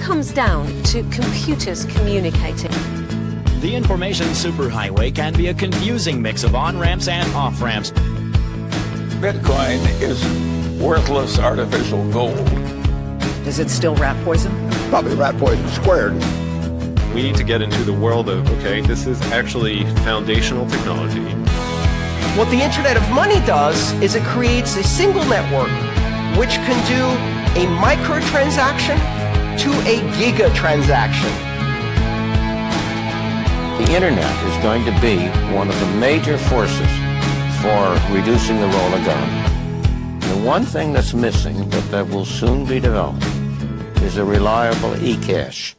comes down to computers communicating. The information superhighway can be a confusing mix of on-ramps and off-ramps. Bitcoin is worthless artificial gold. Is it still rat poison? Probably rat poison squared. We need to get into the world of, okay, this is actually foundational technology. What the Internet of Money does is it creates a single network which can do a microtransaction to a giga-transaction. The Internet is going to be one of the major forces for reducing the role of government. The one thing that's missing, but that will soon be developed, is a reliable e-cash.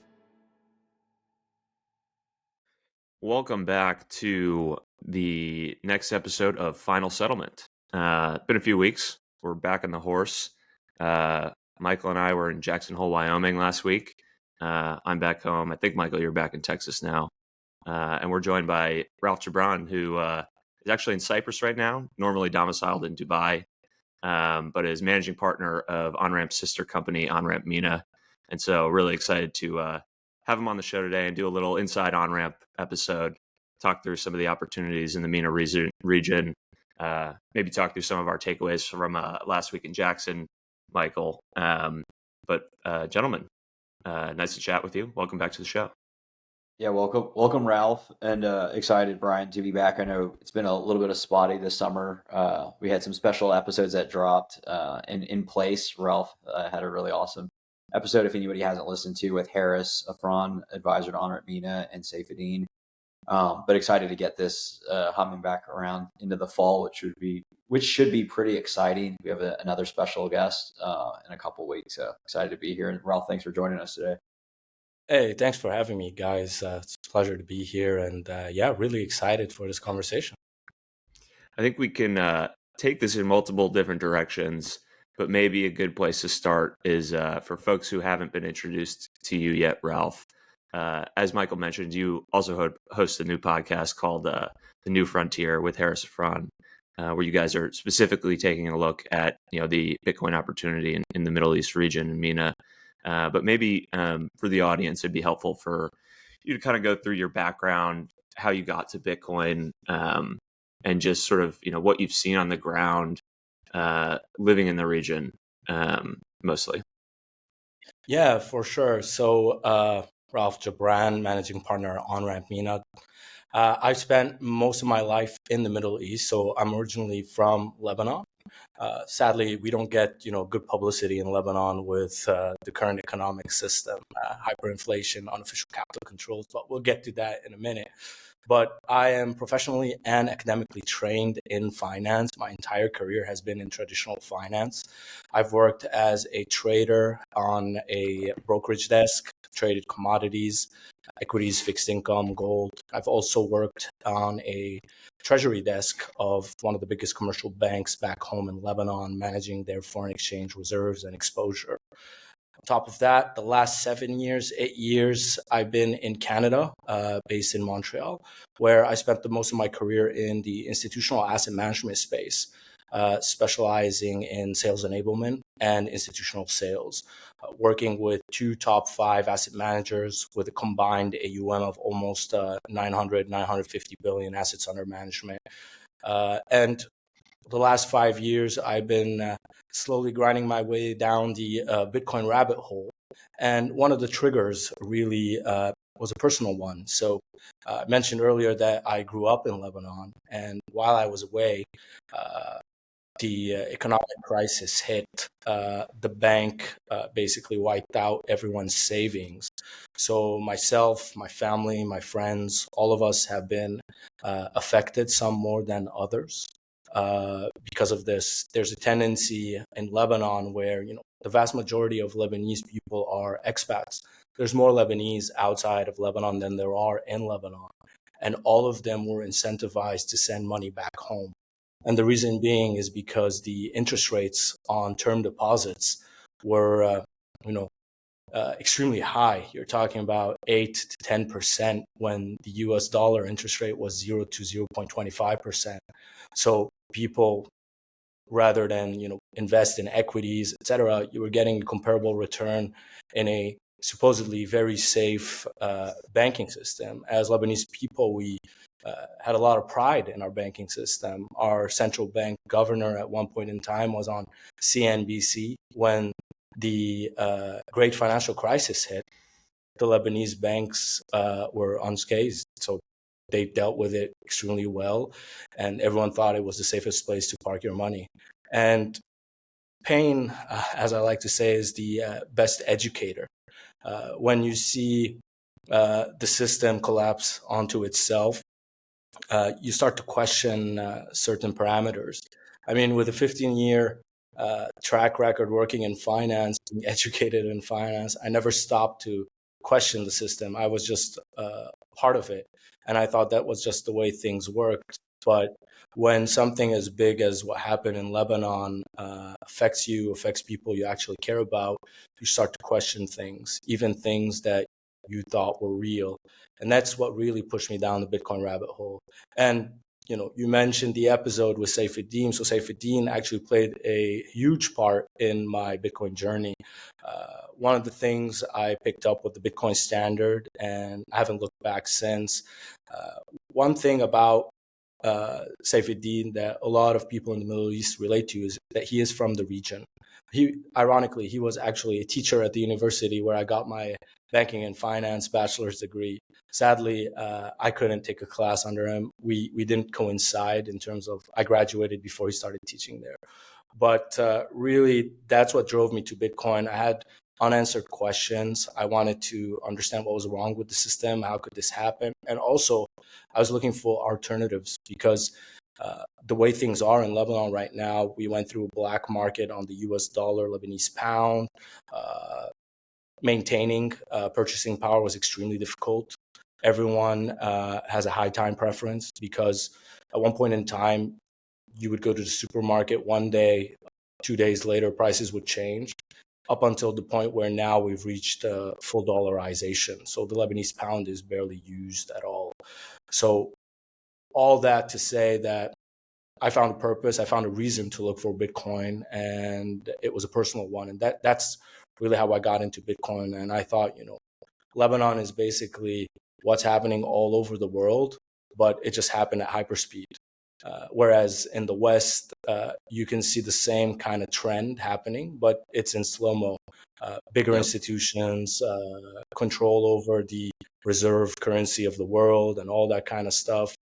Welcome back to the next episode of Final Settlement. Been a few weeks. We're back on the horse. Michael and I were in Jackson Hole, Wyoming last week. I'm back home. I think, Michael, you're back in Texas now. And we're joined by Ralph Gebran, who is actually in Cyprus right now, normally domiciled in Dubai, but is managing partner of Onramp's sister company, Onramp MENA. And so really excited to have him on the show today and do a little Inside Onramp episode, talk through some of the opportunities in the MENA region, maybe talk through some of our takeaways from last week in Jackson, Michael. But gentlemen, nice to chat with you. Welcome back to the show. Yeah, welcome, Ralph, and excited, Brian, to be back. I know it's been a little bit of spotty this summer. We had some special episodes that dropped in place. Ralph had a really awesome episode, if anybody hasn't listened to, with Harris Afran, advisor to Onramp MENA, and Saifeddin. But excited to get this humming back around into the fall, which should be pretty exciting. We have another special guest in a couple weeks. So excited to be here. And Ralph, thanks for joining us today. Hey, thanks for having me, guys. It's a pleasure to be here. And really excited for this conversation. I think we can take this in multiple different directions, but maybe a good place to start is for folks who haven't been introduced to you yet, Ralph. As Michael mentioned, you also host a new podcast called The New Frontier with Harris Afran, where you guys are specifically taking a look at the Bitcoin opportunity in the Middle East region and MENA. But maybe for the audience, it'd be helpful for you to kind of go through your background, how you got to Bitcoin, and just sort of what you've seen on the ground, living in the region mostly. Yeah, for sure. So Ralph Gebran, managing partner at Onramp MENA. I've spent most of my life in the Middle East, so I'm originally from Lebanon. Sadly, we don't get good publicity in Lebanon with the current economic system, hyperinflation, unofficial capital controls, but we'll get to that in a minute. But I am professionally and academically trained in finance. My entire career has been in traditional finance. I've worked as a trader on a brokerage desk, traded commodities, equities, fixed income, gold. I've also worked on a treasury desk of one of the biggest commercial banks back home in Lebanon, managing their foreign exchange reserves and exposure. On top of that, the last 8 years, I've been in Canada, based in Montreal, where I spent the most of my career in the institutional asset management space, specializing in sales enablement and institutional sales, working with 2 top 5 asset managers with a combined AUM of almost 950 billion assets under management. And the last 5 years, I've been slowly grinding my way down the Bitcoin rabbit hole. And one of the triggers really was a personal one. So I mentioned earlier that I grew up in Lebanon. And while I was away, the economic crisis hit. The bank basically wiped out everyone's savings. So myself, my family, my friends, all of us have been affected, some more than others. Because of this, there's a tendency in Lebanon where, the vast majority of Lebanese people are expats. There's more Lebanese outside of Lebanon than there are in Lebanon. And all of them were incentivized to send money back home. And the reason being is because the interest rates on term deposits were, extremely high. You're talking about 8 to 10% when the US dollar interest rate was 0 to 0.25%. So people, rather than invest in equities, etc., you were getting a comparable return in a supposedly very safe banking system. As Lebanese people, we had a lot of pride in our banking system. Our central bank governor at one point in time was on CNBC when the great financial crisis hit. The Lebanese banks were unscathed, so they dealt with it extremely well, and everyone thought it was the safest place to park your money. And pain, as I like to say, is the best educator. When you see the system collapse onto itself, you start to question certain parameters. I mean, with a 15-year track record working in finance, being educated in finance, I never stopped to question the system. I was just part of it. And I thought that was just the way things worked. But when something as big as what happened in Lebanon affects you, affects people you actually care about, you start to question things, even things that you thought were real. And that's what really pushed me down the Bitcoin rabbit hole. And, you know, you mentioned the episode with Saifuddin. So Saifuddin actually played a huge part in my Bitcoin journey. One of the things I picked up with the Bitcoin standard, and I haven't looked back since. One thing about Saifuddin that a lot of people in the Middle East relate to is that he is from the region. Ironically, he was actually a teacher at the university where I got my banking and finance bachelor's degree. Sadly, I couldn't take a class under him. We didn't coincide in terms of I graduated before he started teaching there. But really, that's what drove me to Bitcoin. I had unanswered questions. I wanted to understand what was wrong with the system. How could this happen? And also, I was looking for alternatives because the way things are in Lebanon right now, we went through a black market on the US dollar, Lebanese pound. Maintaining purchasing power was extremely difficult. Everyone has a high time preference because at one point in time, you would go to the supermarket one day, 2 days later, prices would change up until the point where now we've reached full dollarization. So the Lebanese pound is barely used at all. So all that to say that I found a purpose, I found a reason to look for Bitcoin, and it was a personal one. And that's really how I got into Bitcoin. And I thought, you know, Lebanon is basically what's happening all over the world, but it just happened at hyperspeed. Whereas in the West, you can see the same kind of trend happening, but it's in slow-mo. Bigger institutions, control over the reserve currency of the world and all that kind of stuff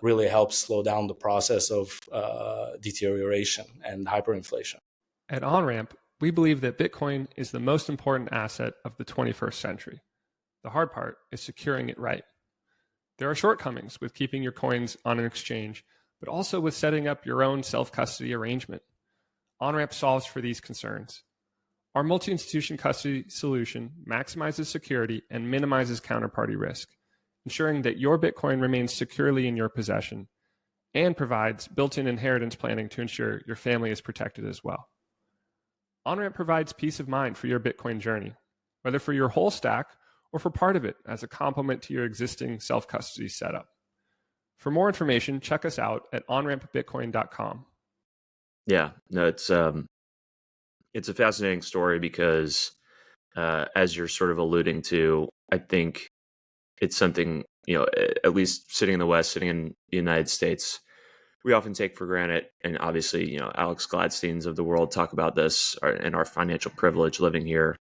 really helps slow down the process of deterioration and hyperinflation. At Onramp, we believe that Bitcoin is the most important asset of the 21st century. The hard part is securing it right. There are shortcomings with keeping your coins on an exchange, but also with setting up your own self-custody arrangement. Onramp solves for these concerns. Our multi-institution custody solution maximizes security and minimizes counterparty risk, ensuring that your Bitcoin remains securely in your possession, and provides built-in inheritance planning to ensure your family is protected as well. Onramp provides peace of mind for your Bitcoin journey, whether for your whole stack or for part of it as a complement to your existing self-custody setup. For more information, check us out at onrampbitcoin.com. Yeah, no, it's a fascinating story because as you're sort of alluding to, I think it's something, you know, at least sitting in the West, sitting in the United States, we often take for granted. And obviously, you know, Alex Gladsteins of the world talk about this and our financial privilege living here.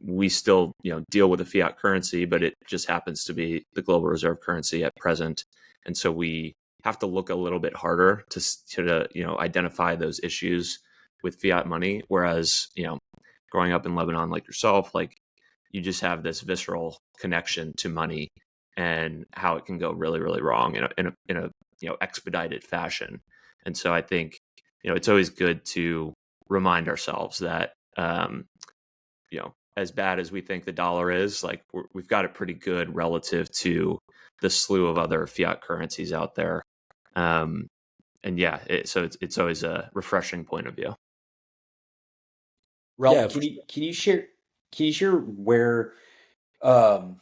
We still, you know, deal with a fiat currency, but it just happens to be the global reserve currency at present. And so we have to look a little bit harder to you know, identify those issues with fiat money. Whereas, you know, growing up in Lebanon like yourself, like you just have this visceral connection to money and how it can go really, really wrong in a you know, expedited fashion. And so I think, you know, it's always good to remind ourselves that, you know, as bad as we think the dollar is, like we've got it pretty good relative to the slew of other fiat currencies out there. And yeah, so it's always a refreshing point of view. Ralph, can you share where the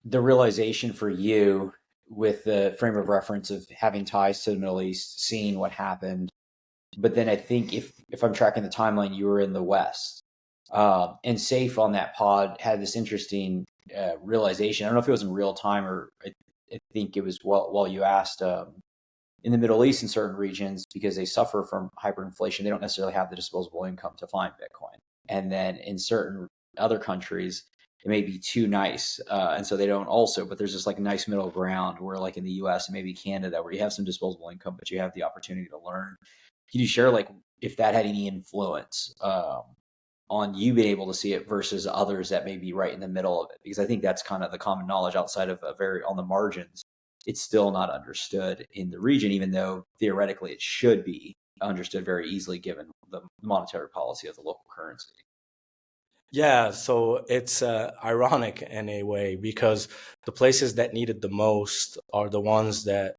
realization for you with the frame of reference of having ties to the Middle East, seeing what happened, but then I think if I'm tracking the timeline, you were in the West. And Safe on that pod had this interesting realization. I don't know if it was in real time or I think it was while you asked. In the Middle East, in certain regions, because they suffer from hyperinflation, they don't necessarily have the disposable income to find Bitcoin. And then in certain other countries, it may be too nice, and so they don't also. But there's just like a nice middle ground where, like in the U.S. and maybe Canada, where you have some disposable income, but you have the opportunity to learn. Can you share like if that had any influence on you being able to see it versus others that may be right in the middle of it? Because I think that's kind of the common knowledge outside of a very on the margins. It's still not understood in the region, even though theoretically it should be understood very easily given the monetary policy of the local currency. Yeah, so it's ironic in a way because the places that need it the most are the ones that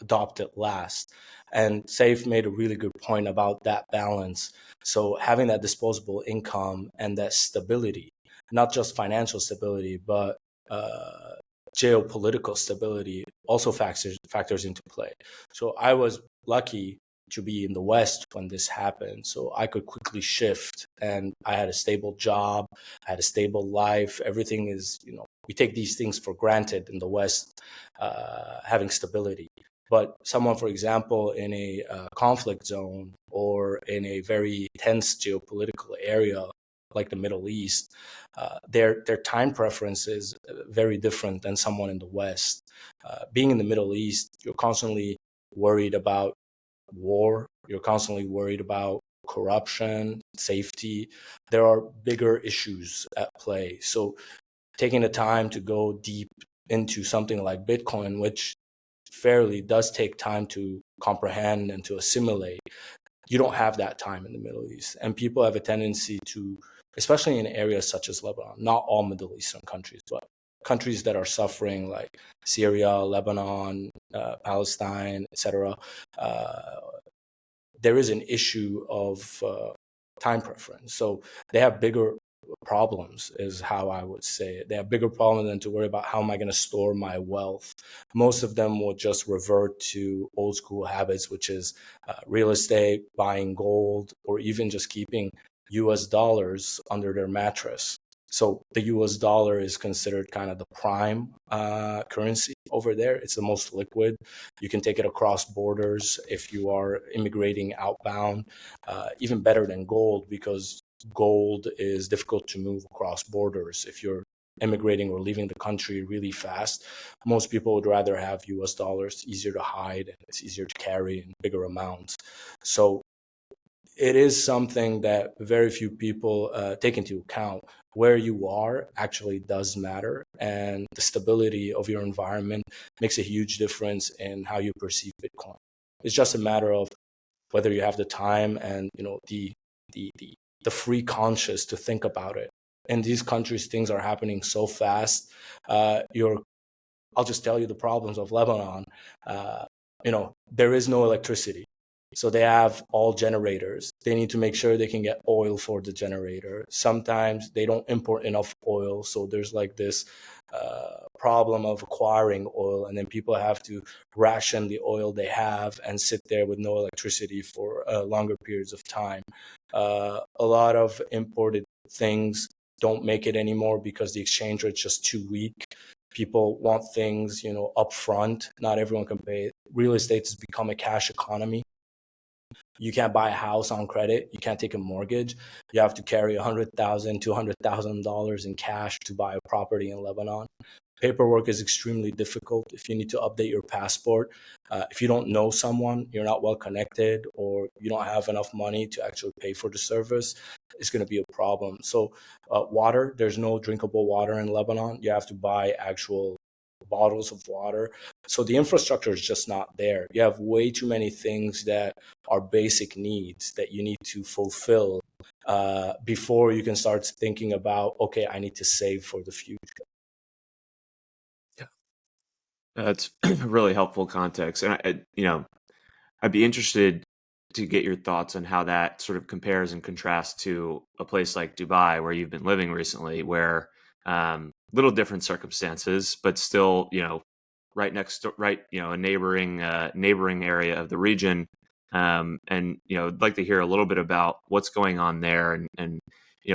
adopt it last. And Safe made a really good point about that balance. So having that disposable income and that stability, not just financial stability, but geopolitical stability also factors into play. So I was lucky to be in the West when this happened. So I could quickly shift and I had a stable job, I had a stable life. Everything is, we take these things for granted in the West, having stability. But someone, for example, in a conflict zone or in a very tense geopolitical area like the Middle East, their time preference is very different than someone in the West. Being in the Middle East, you're constantly worried about war. You're constantly worried about corruption, safety. There are bigger issues at play. So taking the time to go deep into something like Bitcoin, which fairly does take time to comprehend and to assimilate, you don't have that time in the Middle East. And people have a tendency to, especially in areas such as Lebanon, not all Middle Eastern countries, but countries that are suffering like Syria, Lebanon, Palestine, etc. There is an issue of time preference. So they have bigger problems is how I would say it. They have bigger problems than to worry about how am I going to store my wealth. Most of them will just revert to old school habits, which is real estate, buying gold, or even just keeping US dollars under their mattress. So the US dollar is considered kind of the prime currency over there. It's the most liquid. You can take it across borders if you are immigrating outbound, even better than gold because gold is difficult to move across borders. If you're immigrating or leaving the country really fast, most people would rather have US dollars. It's easier to hide and it's easier to carry in bigger amounts. So it is something that very few people take into account. Where you are actually does matter, and the stability of your environment makes a huge difference in how you perceive Bitcoin. It's just a matter of whether you have the time and the free conscious to think about it. In these countries, things are happening so fast. I'll just tell you the problems of Lebanon. There is no electricity. So they have all generators. They need to make sure they can get oil for the generator. Sometimes they don't import enough oil. So there's like this problem of acquiring oil, and then people have to ration the oil they have and sit there with no electricity for longer periods of time. A lot of imported things don't make it anymore because the exchange rate's just too weak. People want things, up front. Not everyone can pay. Real estate has become a cash economy. You can't buy a house on credit. You can't take a mortgage. You have to carry $100,000, $200,000 in cash to buy a property in Lebanon. Paperwork is extremely difficult. If you need to update your passport, if you don't know someone, you're not well connected, or you don't have enough money to actually pay for the service, it's going to be a problem. So water, there's no drinkable water in Lebanon. You have to buy actual bottles of water. So the infrastructure is just not there. You have way too many things that are basic needs that you need to fulfill before you can start thinking about, okay, I need to save for the future. Yeah, that's really helpful context. And I'd be interested to get your thoughts on how that sort of compares and contrasts to a place like Dubai, where you've been living recently, where little different circumstances, but still, right next to, a neighboring area of the region. And I'd like to hear a little bit about what's going on there, and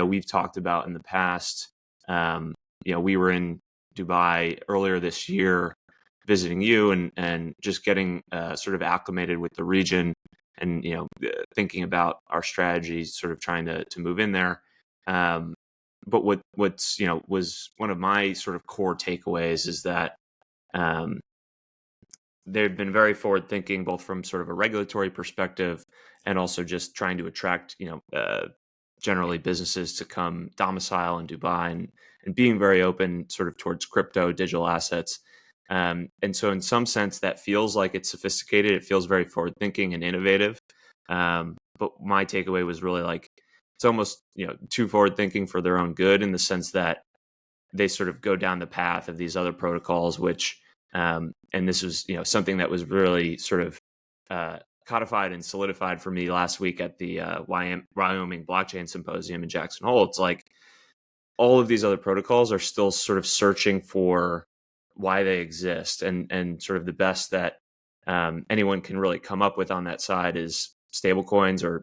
we've talked about in the past. We were in Dubai earlier this year visiting you and just getting sort of acclimated with the region and, thinking about our strategies, sort of trying to move in there. But what's, was one of my sort of core takeaways is that they've been very forward thinking, both from sort of a regulatory perspective and also just trying to attract, generally businesses to come domicile in Dubai and being very open sort of towards crypto, digital assets. And so in some sense that feels like it's sophisticated. It feels very forward thinking and innovative. But my takeaway was really like, it's almost, too forward thinking for their own good, in the sense that they sort of go down the path of these other protocols, which, and this was, something that was really sort of codified and solidified for me last week at the Wyoming Blockchain Symposium in Jackson Hole. It's like all of these other protocols are still sort of searching for why they exist, and sort of the best that anyone can really come up with on that side is stablecoins or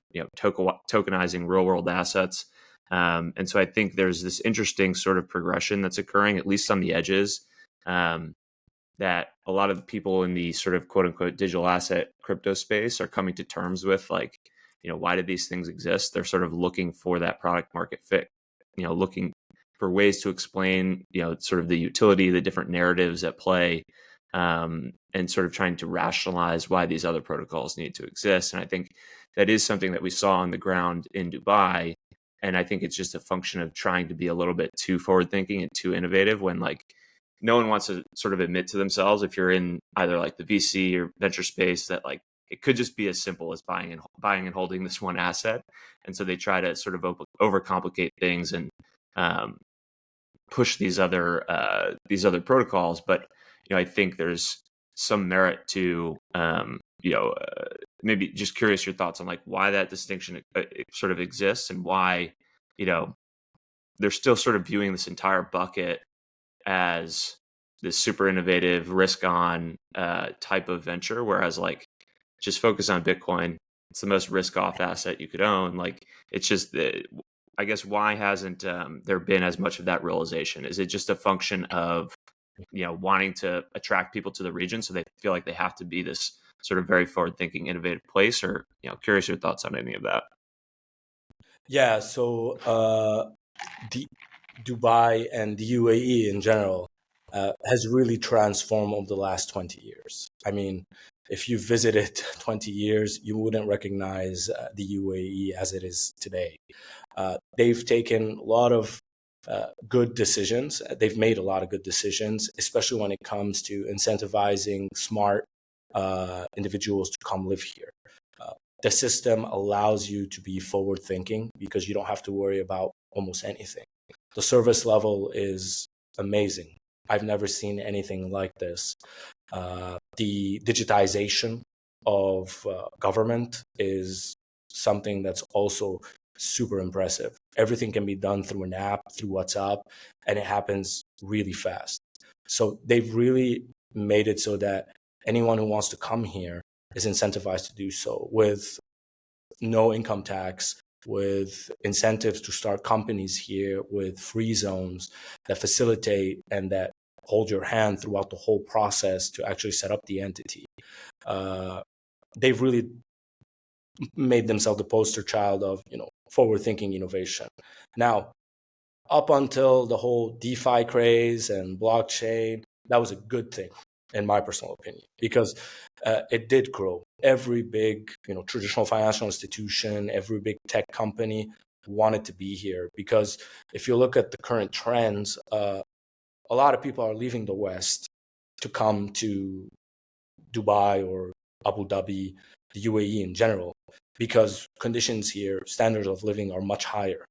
tokenizing real world assets. And so I think there's this interesting sort of progression that's occurring, at least on the edges, that a lot of the people in the sort of quote unquote digital asset crypto space are coming to terms with, like, why did these things exist? They're sort of looking for that product market fit, looking for ways to explain, sort of the utility, the different narratives at play, and sort of trying to rationalize why these other protocols need to exist. And I think that is something that we saw on the ground in Dubai. And I think it's just a function of trying to be a little bit too forward thinking and too innovative, when like no one wants to sort of admit to themselves, if you're in either like the VC or venture space, that like it could just be as simple as buying and holding this one asset. And so they try to sort of overcomplicate things and push these other protocols. But I think there's some merit to maybe just curious your thoughts on like why that distinction sort of exists, and why they're still sort of viewing this entire bucket as this super innovative risk on type of venture, whereas like just focus on Bitcoin. It's the most risk off asset you could own. Like it's just I guess why hasn't there been as much of that realization? Is it just a function of wanting to attract people to the region, so they feel like they have to be this sort of very forward thinking, innovative place? Or curious your thoughts on any of that. Yeah, so the Dubai and the UAE in general has really transformed over the last 20 years. I mean, if you visited 20 years, you wouldn't recognize the UAE as it is today. They've taken a lot of good decisions. They've made a lot of good decisions, especially when it comes to incentivizing smart individuals to come live here. The system allows you to be forward thinking because you don't have to worry about almost anything. The service level is amazing. I've never seen anything like this. The digitization of government is something that's also super impressive. Everything can be done through an app, through WhatsApp, and it happens really fast. So they've really made it so that anyone who wants to come here is incentivized to do so, with no income tax, with incentives to start companies here, with free zones that facilitate and that hold your hand throughout the whole process to actually set up the entity. They've really made themselves the poster child of, forward-thinking innovation. Now, up until the whole DeFi craze and blockchain, that was a good thing, in my personal opinion, because it did grow. Every big, traditional financial institution, every big tech company wanted to be here, because if you look at the current trends, a lot of people are leaving the West to come to Dubai or Abu Dhabi, the UAE in general, because conditions here, standards of living are much higher.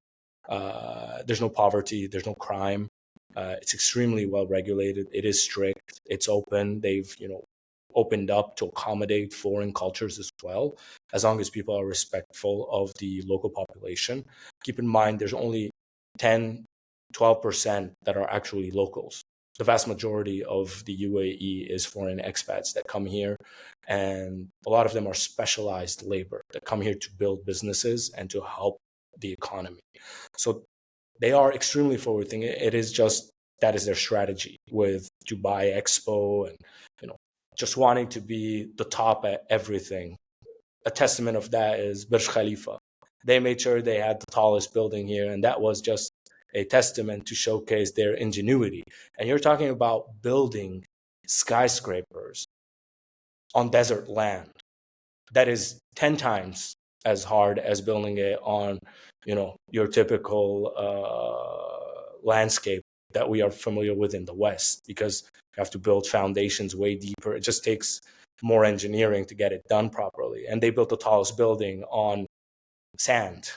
There's no poverty, there's no crime. It's extremely well regulated. It is strict. It's open. They've, opened up to accommodate foreign cultures as well, as long as people are respectful of the local population. Keep in mind, there's only 10, 12% that are actually locals. The vast majority of the UAE is foreign expats that come here, and a lot of them are specialized labor that come here to build businesses and to help the economy. So they are extremely forward thinking. It is just that is their strategy with Dubai Expo and just wanting to be the top at everything. A testament of that is Burj Khalifa. They made sure they had the tallest building here, and that was just a testament to showcase their ingenuity. And you're talking about building skyscrapers on desert land. That is 10 times as hard as building it on, your typical landscape that we are familiar with in the West, because you have to build foundations way deeper. It just takes more engineering to get it done properly. And they built the tallest building on sand,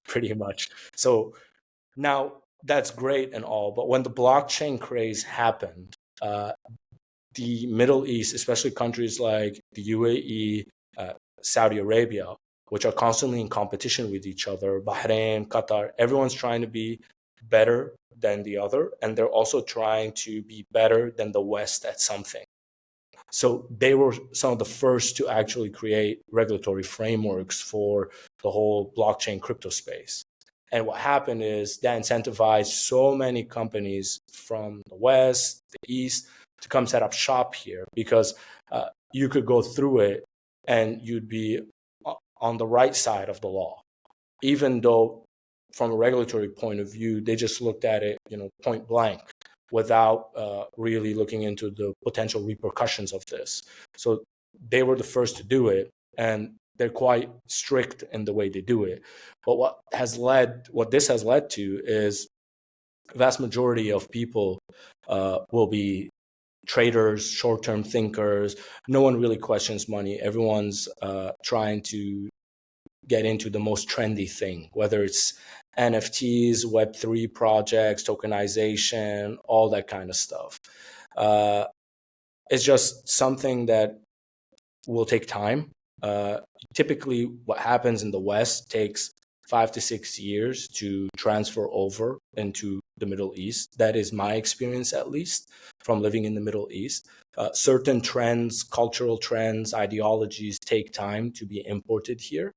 pretty much. So now that's great and all, but when the blockchain craze happened, the Middle East, especially countries like the UAE, Saudi Arabia, which are constantly in competition with each other, Bahrain, Qatar, everyone's trying to be better than the other, and they're also trying to be better than the West at something. So they were some of the first to actually create regulatory frameworks for the whole blockchain crypto space. And what happened is that incentivized so many companies from the West, the East, to come set up shop here, because you could go through it and you'd be on the right side of the law, even though from a regulatory point of view, they just looked at it, point blank, without really looking into the potential repercussions of this. So they were the first to do it, and they're quite strict in the way they do it. But what this has led to is the vast majority of people will be traders, short-term thinkers. No one really questions money. Everyone's trying to get into the most trendy thing, whether it's NFTs, Web3 projects, tokenization, all that kind of stuff. It's just something that will take time. Typically, what happens in the West takes 5 to 6 years to transfer over into the Middle East. That is my experience, at least, from living in the Middle East. Certain trends, cultural trends, ideologies take time to be imported here.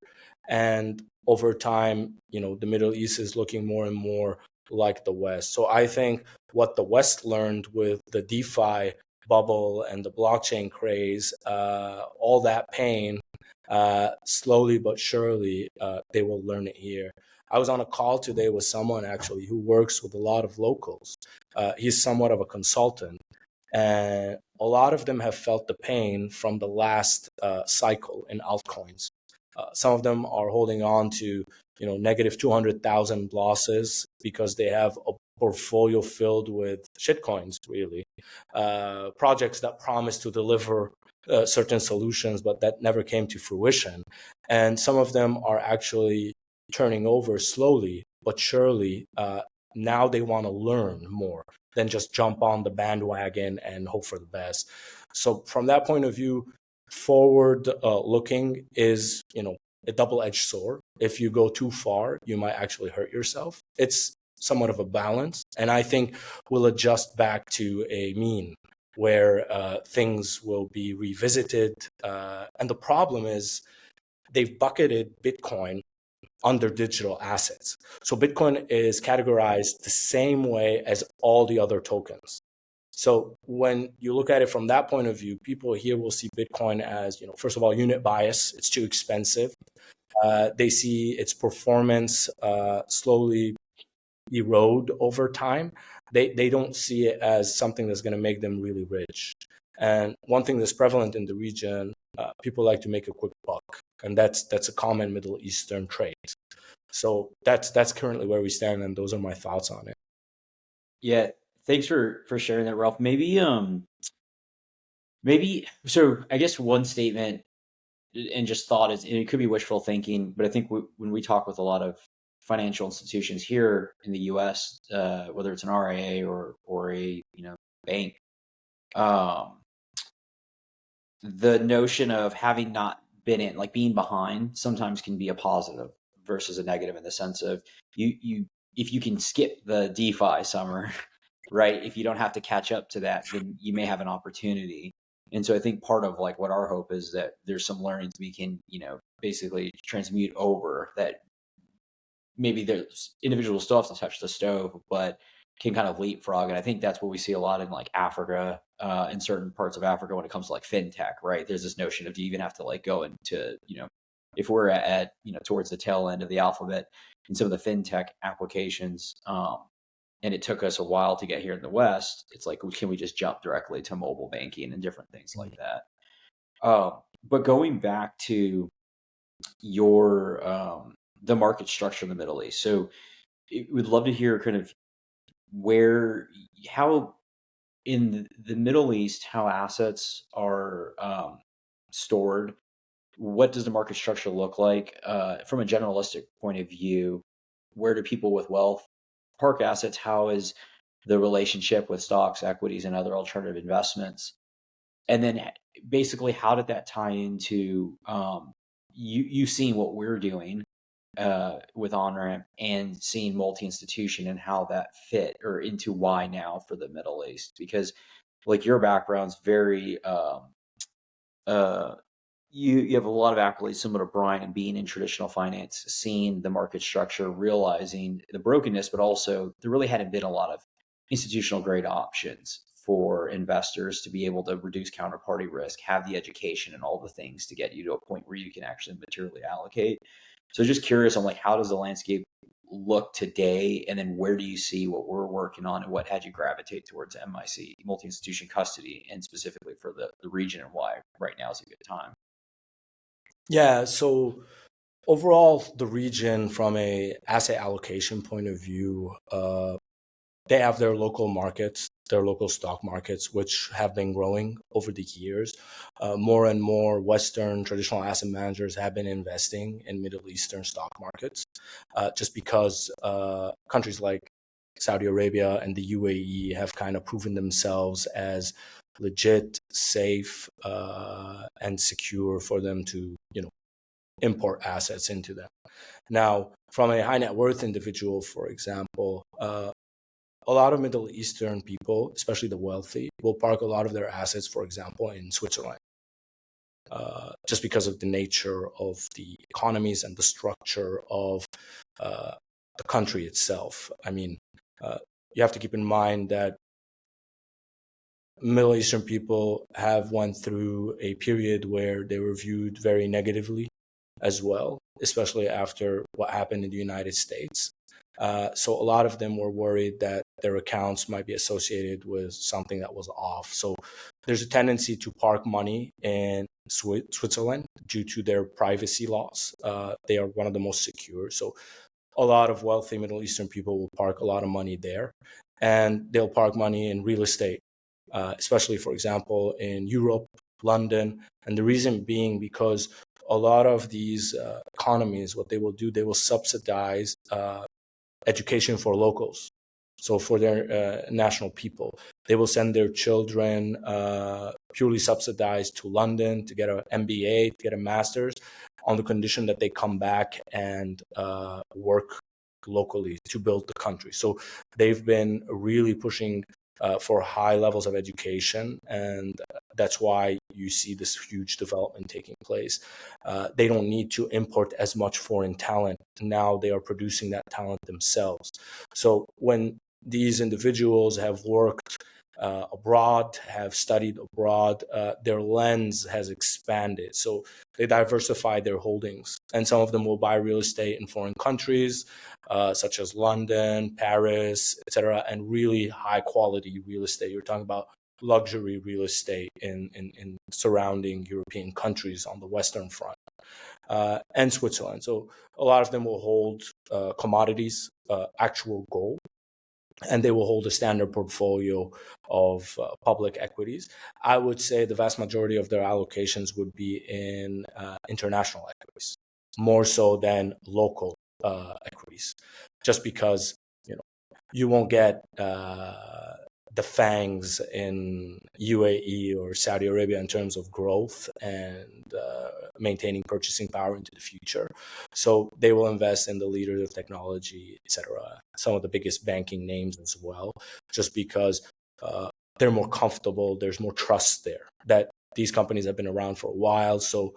And over time, the Middle East is looking more and more like the West. So I think what the West learned with the DeFi bubble and the blockchain craze, all that pain, slowly but surely, they will learn it here. I was on a call today with someone actually who works with a lot of locals. He's somewhat of a consultant, and a lot of them have felt the pain from the last cycle in altcoins. Some of them are holding on to, negative 200,000 losses because they have a portfolio filled with shitcoins, really. Projects that promise to deliver certain solutions, but that never came to fruition. And some of them are actually turning over slowly, but surely. Now they want to learn more than just jump on the bandwagon and hope for the best. So from that point of view, forward looking is, a double-edged sword. If you go too far, you might actually hurt yourself. It's somewhat of a balance. And I think we'll adjust back to a mean where things will be revisited. And the problem is they've bucketed Bitcoin under digital assets. So Bitcoin is categorized the same way as all the other tokens. So when you look at it from that point of view, people here will see Bitcoin as, first of all, unit bias. It's too expensive. They see its performance slowly erode over time. They don't see it as something that's going to make them really rich. And one thing that's prevalent in the region, people like to make a quick buck, and that's a common Middle Eastern trait. So that's currently where we stand, and those are my thoughts on it. Yeah, thanks for sharing that, Ralph. Maybe so. I guess one statement and just thought is, and it could be wishful thinking, but I think when we talk with a lot of financial institutions here in the U.S., whether it's an RIA or a bank, the notion of having not been in, like being behind, sometimes can be a positive versus a negative, in the sense of you if you can skip the DeFi summer, right? If you don't have to catch up to that, then you may have an opportunity. And so I think part of like what our hope is that there's some learnings we can, basically transmute over that maybe there's individual still have to touch the stove, but can kind of leapfrog. And I think that's what we see a lot in like Africa, in certain parts of Africa when it comes to like fintech, right? There's this notion of, do you even have to like go into, if we're at towards the tail end of the alphabet in some of the fintech applications, and it took us a while to get here in the West, it's like, can we just jump directly to mobile banking and different things like that? But going back to your the market structure in the Middle East, so we'd love to hear kind of how in the Middle East, how assets are stored. What does the market structure look like from a generalistic point of view? Where do people with wealth park assets? How is the relationship with stocks, equities, and other alternative investments? And then basically, how did that tie into you seeing what we're doing with Onramp and seeing multi-institution and how that fit or into why now for the Middle East? Because like your background's very you have a lot of accolades similar to Brian and being in traditional finance, seeing the market structure, realizing the brokenness, but also there really hadn't been a lot of institutional grade options for investors to be able to reduce counterparty risk, have the education and all the things to get you to a point where you can actually materially allocate. So just curious on like, how does the landscape look today? And then where do you see what we're working on and what had you gravitate towards MIC, multi-institution custody, and specifically for the region and why right now is a good time? Yeah, so overall, the region from a asset allocation point of view, they have their local markets, their local stock markets, which have been growing over the years. More and more Western traditional asset managers have been investing in Middle Eastern stock markets, just because countries like Saudi Arabia and the UAE have kind of proven themselves as legit, safe, and secure for them to, import assets into them. Now, from a high net worth individual, for example, a lot of Middle Eastern people, especially the wealthy, will park a lot of their assets, for example, in Switzerland, just because of the nature of the economies and the structure of the country itself. I mean, you have to keep in mind that Middle Eastern people have went through a period where they were viewed very negatively as well, especially after what happened in the United States. So a lot of them were worried that their accounts might be associated with something that was off. So there's a tendency to park money in Switzerland due to their privacy laws. They are one of the most secure. So a lot of wealthy Middle Eastern people will park a lot of money there, and they'll park money in real estate, especially, for example, in Europe, London. And the reason being because a lot of these economies, what they will do, they will subsidize education for locals. So for their national people, they will send their children purely subsidized to London to get an MBA, to get a master's, on the condition that they come back and work locally to build the country. So they've been really pushing for high levels of education, and that's why you see this huge development taking place. They don't need to import as much foreign talent. Now they are producing that talent themselves. So when these individuals have worked abroad, have studied abroad, their lens has expanded. So they diversify their holdings, and some of them will buy real estate in foreign countries, such as London, Paris, etc., and really high quality real estate. You're talking about luxury real estate in surrounding European countries on the Western front, and Switzerland. So a lot of them will hold commodities, actual gold, and they will hold a standard portfolio of public equities. I would say the vast majority of their allocations would be in international equities, more so than local equities, just because you won't get the fangs in UAE or Saudi Arabia in terms of growth and maintaining purchasing power into the future. So they will invest in the leaders of technology, etc., some of the biggest banking names as well, just because they're more comfortable. There's more trust there that these companies have been around for a while. So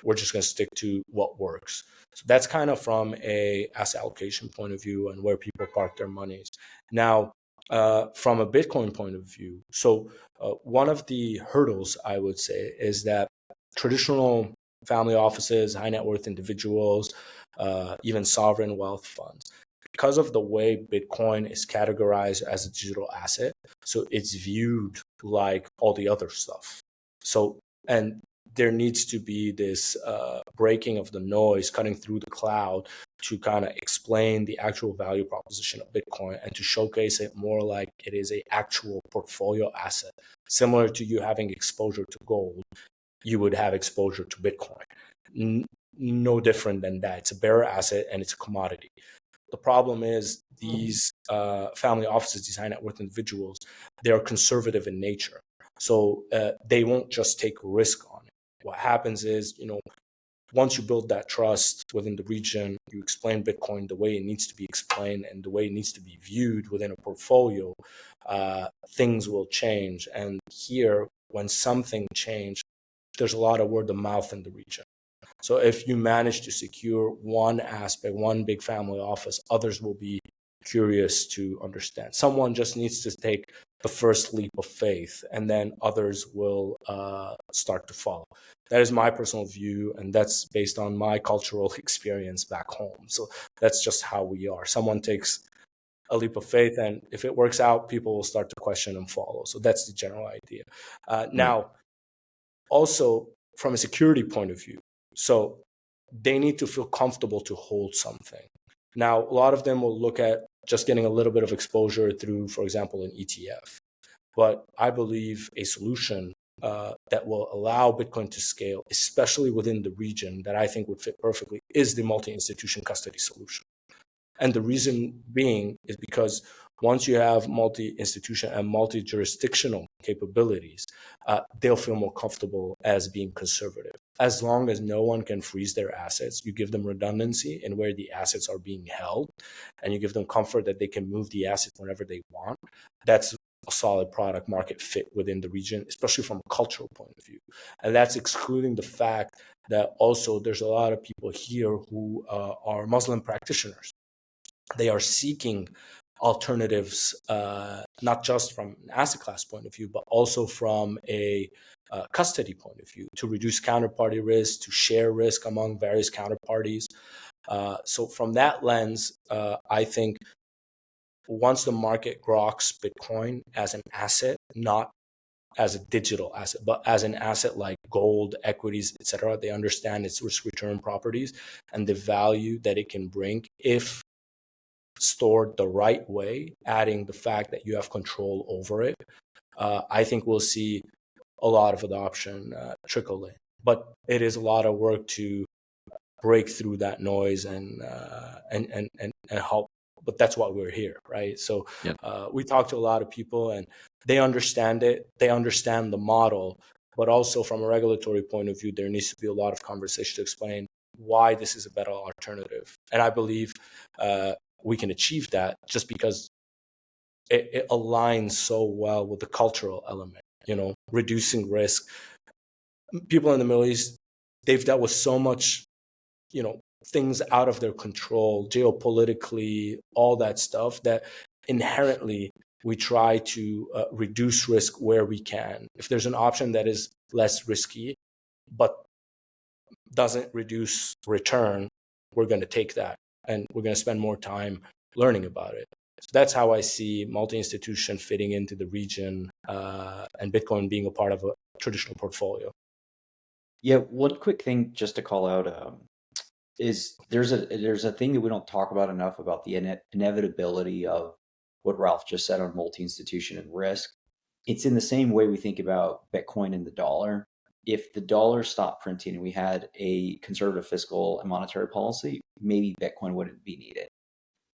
we're just going to stick to what works. So that's kind of from a asset allocation point of view and where people park their monies. Now, from a Bitcoin point of view, so one of the hurdles, I would say, is that traditional family offices, high net worth individuals, even sovereign wealth funds, because of the way Bitcoin is categorized as a digital asset, so it's viewed like all the other stuff. So, and there needs to be this breaking of the noise, cutting through the cloud to kind of explain the actual value proposition of Bitcoin and to showcase it more like it is an actual portfolio asset, similar to you having exposure to gold. You would have exposure to Bitcoin. No different than that. It's a bearer asset and it's a commodity. The problem is these family offices, these high net worth individuals, they are conservative in nature. So they won't just take risk on it. What happens is, once you build that trust within the region, you explain Bitcoin the way it needs to be explained and the way it needs to be viewed within a portfolio, things will change. And here, when something changes, there's a lot of word of mouth in the region. So if you manage to secure one aspect, one big family office, others will be curious to understand. Someone just needs to take the first leap of faith, and then others will start to follow. That is my personal view, and that's based on my cultural experience back home. So that's just how we are. Someone takes a leap of faith, and if it works out, people will start to question and follow. So that's the general idea. Now, also from a security point of view, so they need to feel comfortable to hold something. Now, a lot of them will look at just getting a little bit of exposure through, for example, an ETF. But I believe a solution that will allow Bitcoin to scale, especially within the region, that I think would fit perfectly, is the multi-institution custody solution. And the reason being is because once you have multi-institution and multi-jurisdictional capabilities, they'll feel more comfortable as being conservative. As long as no one can freeze their assets, you give them redundancy in where the assets are being held, and you give them comfort that they can move the asset whenever they want. That's a solid product market fit within the region, especially from a cultural point of view. And that's excluding the fact that also there's a lot of people here who are Muslim practitioners. They are seeking alternatives, not just from an asset class point of view, but also from a custody point of view, to reduce counterparty risk, to share risk among various counterparties. So from that lens, I think once the market groks Bitcoin as an asset, not as a digital asset, but as an asset like gold, equities, etc., they understand its risk return properties and the value that it can bring if stored the right way, adding the fact that you have control over it. I think we'll see a lot of adoption trickle in. But it is a lot of work to break through that noise and help. But that's why we're here, right? So we talk to a lot of people and they understand it. They understand the model. But also from a regulatory point of view, there needs to be a lot of conversation to explain why this is a better alternative. And I believe we can achieve that just because it aligns so well with the cultural element, reducing risk. People in the Middle East, they've dealt with so much, things out of their control, geopolitically, all that stuff, that inherently we try to reduce risk where we can. If there's an option that is less risky, but doesn't reduce return, we're going to take that. And we're going to spend more time learning about it. So that's how I see multi-institution fitting into the region and Bitcoin being a part of a traditional portfolio. Yeah, one quick thing just to call out is there's a thing that we don't talk about enough about the inevitability of what Ralph just said on multi-institution and risk. It's in the same way we think about Bitcoin and the dollar. If the dollar stopped printing and we had a conservative fiscal and monetary policy, maybe Bitcoin wouldn't be needed.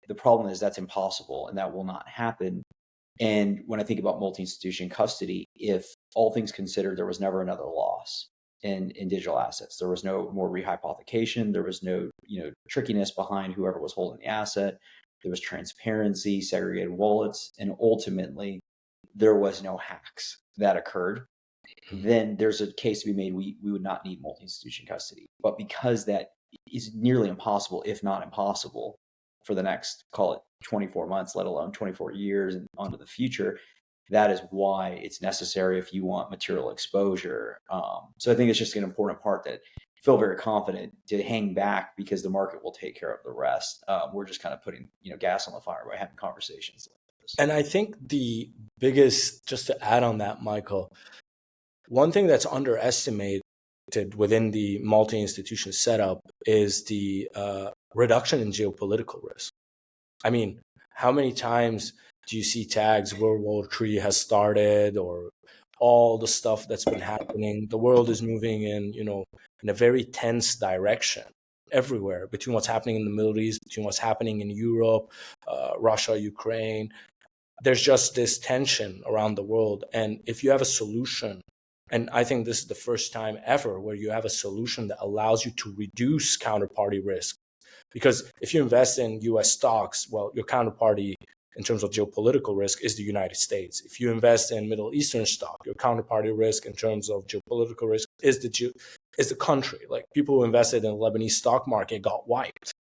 The problem is that's impossible and that will not happen. And when I think about multi-institution custody, if all things considered, there was never another loss in digital assets. There was no more rehypothecation. There was no trickiness behind whoever was holding the asset. There was transparency, segregated wallets, and ultimately there was no hacks that occurred. then there's a case to be made we would not need multi-institution custody. But because that is nearly impossible, if not impossible, for the next, call it 24 months, let alone 24 years and onto the future, that is why it's necessary if you want material exposure. So I think it's just an important part that I feel very confident to hang back because the market will take care of the rest. We're just kind of putting gas on the fire by having conversations like this. And I think the biggest, just to add on that, Michael, one thing that's underestimated within the multi-institution setup is the reduction in geopolitical risk. I mean, how many times do you see tags World War III has started, or all the stuff that's been happening? The world is moving in a very tense direction everywhere, between what's happening in the Middle East, between what's happening in Europe, Russia, Ukraine. There's just this tension around the world. And if you have a solution, and I think this is the first time ever where you have a solution that allows you to reduce counterparty risk. Because if you invest in US stocks, well, your counterparty in terms of geopolitical risk is the United States. If you invest in Middle Eastern stock, your counterparty risk in terms of geopolitical risk is the country. Like, people who invested in the Lebanese stock market got wiped,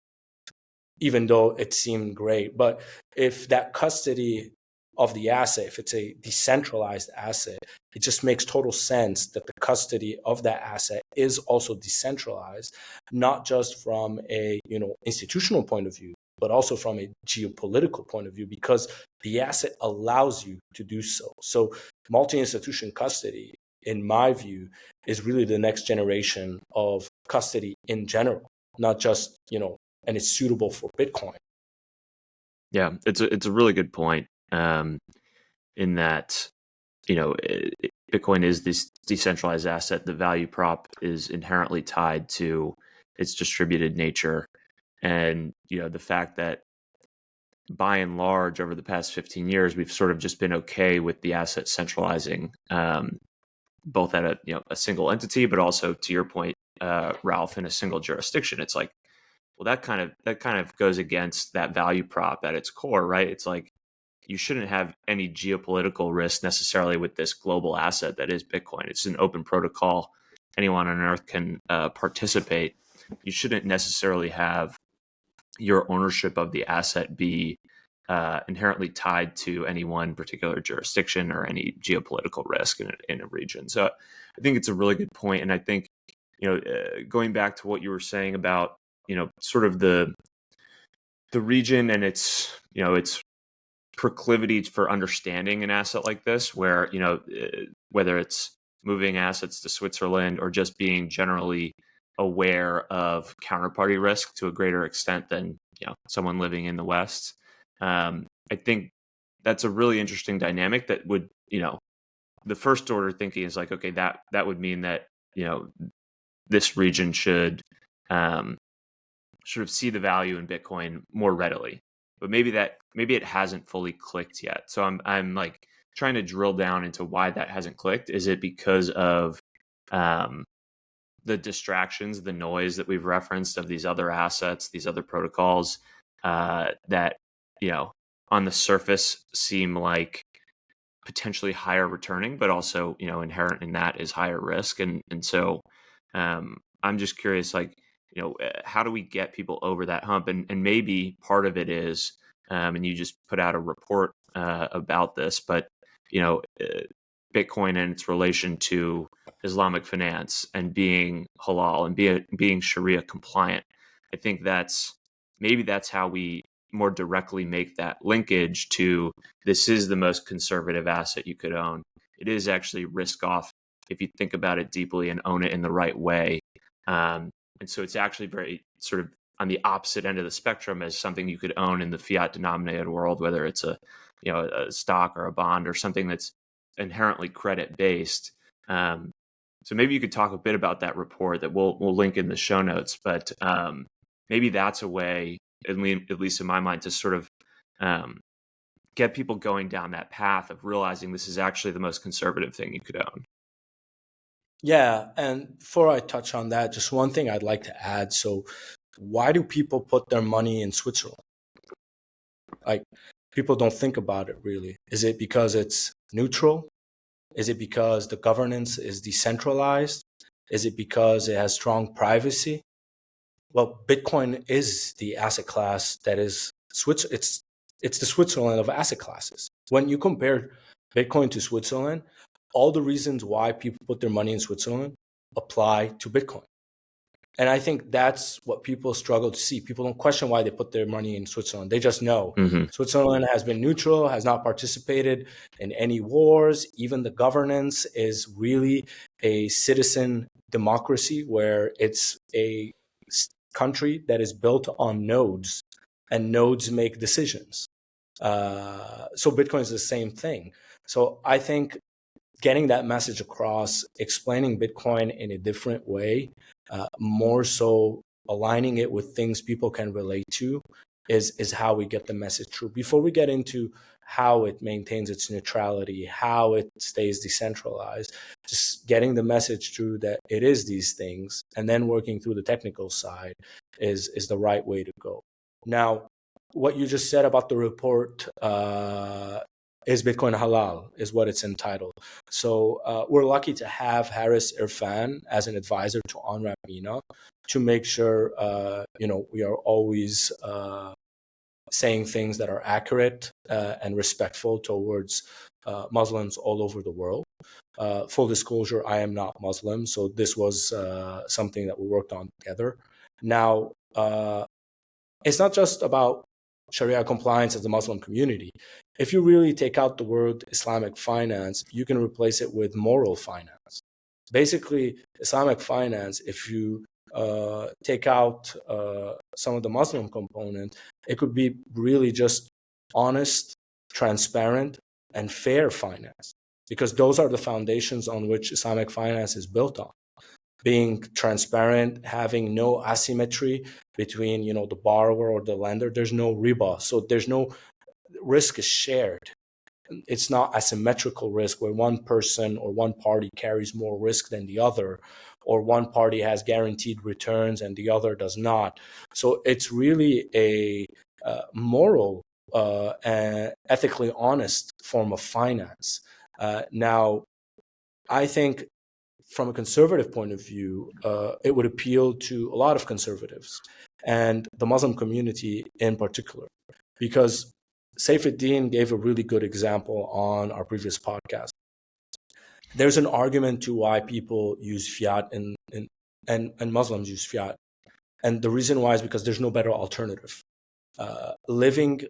even though it seemed great. But if that custody of the asset, if it's a decentralized asset, it just makes total sense that the custody of that asset is also decentralized, not just from a institutional point of view, but also from a geopolitical point of view, because the asset allows you to do so. So multi-institution custody, in my view, is really the next generation of custody in general, not just, and it's suitable for Bitcoin. Yeah, it's a really good point. In that, Bitcoin is this decentralized asset. The value prop is inherently tied to its distributed nature. And, the fact that by and large, over the past 15 years, we've sort of just been okay with the asset centralizing, both at a single entity, but also, to your point, Ralph, in a single jurisdiction. It's like, well, that kind of goes against that value prop at its core, right? It's like, you shouldn't have any geopolitical risk necessarily with this global asset that is Bitcoin. It's an open protocol. Anyone on earth can participate. You shouldn't necessarily have your ownership of the asset be inherently tied to any one particular jurisdiction or any geopolitical risk in a region. So I think it's a really good point. And I think, going back to what you were saying about, sort of the region and its proclivity for understanding an asset like this, where, whether it's moving assets to Switzerland or just being generally aware of counterparty risk to a greater extent than, someone living in the West. I think that's a really interesting dynamic that would, the first order thinking is like, okay, that would mean that, this region should sort of see the value in Bitcoin more readily. But maybe it hasn't fully clicked yet. So I'm like trying to drill down into why that hasn't clicked. Is it because of the distractions, the noise that we've referenced of these other assets, these other protocols that, on the surface seem like potentially higher returning, but also, inherent in that is higher risk. And so I'm just curious, like, how do we get people over that hump? And maybe part of it is, and you just put out a report about this, but, Bitcoin and its relation to Islamic finance and being halal and being Sharia compliant. I think that's how we more directly make that linkage to this is the most conservative asset you could own. It is actually risk off if you think about it deeply and own it in the right way. And so it's actually very sort of on the opposite end of the spectrum as something you could own in the fiat denominated world, whether it's a stock or a bond or something that's inherently credit based. So maybe you could talk a bit about that report that we'll link in the show notes, but maybe that's a way, at least in my mind, to sort of get people going down that path of realizing this is actually the most conservative thing you could own. Yeah, and before I touch on that, just one thing I'd like to add. So why do people put their money in Switzerland? Like, people don't think about it really. Is it because it's neutral? Is it because the governance is decentralized? Is it because it has strong privacy? Well, Bitcoin is the asset class that is it's the Switzerland of asset classes. When you compare Bitcoin to Switzerland, all the reasons why people put their money in Switzerland apply to Bitcoin. And I think that's what people struggle to see. People don't question why they put their money in Switzerland. They just know Switzerland has been neutral, has not participated in any wars. Even the governance is really a citizen democracy where it's a country that is built on nodes and nodes make decisions. So Bitcoin is the same thing. So I think getting that message across, explaining Bitcoin in a different way, more so aligning it with things people can relate to is how we get the message through. Before we get into how it maintains its neutrality, how it stays decentralized, just getting the message through that it is these things, and then working through the technical side is the right way to go. Now, what you just said about the report, is Bitcoin halal, is what it's entitled. So we're lucky to have Haris Irfan as an advisor to Onramp MENA to make sure, we are always saying things that are accurate and respectful towards Muslims all over the world. Full disclosure, I am not Muslim, so this was something that we worked on together. Now, it's not just about Sharia compliance as the Muslim community. If you really take out the word Islamic finance, you can replace it with moral finance. Basically, Islamic finance, if you take out some of the Muslim component, it could be really just honest, transparent, and fair finance, because those are the foundations on which Islamic finance is built on. Being transparent, having no asymmetry between, the borrower or the lender. There's no riba, so there's no risk is shared. It's not asymmetrical risk where one person or one party carries more risk than the other, or one party has guaranteed returns and the other does not. So it's really a moral and ethically honest form of finance. Now, I think from a conservative point of view, it would appeal to a lot of conservatives and the Muslim community in particular, because Saifuddin gave a really good example on our previous podcast. There's an argument to why people use fiat and Muslims use fiat. And the reason why is because there's no better alternative. Living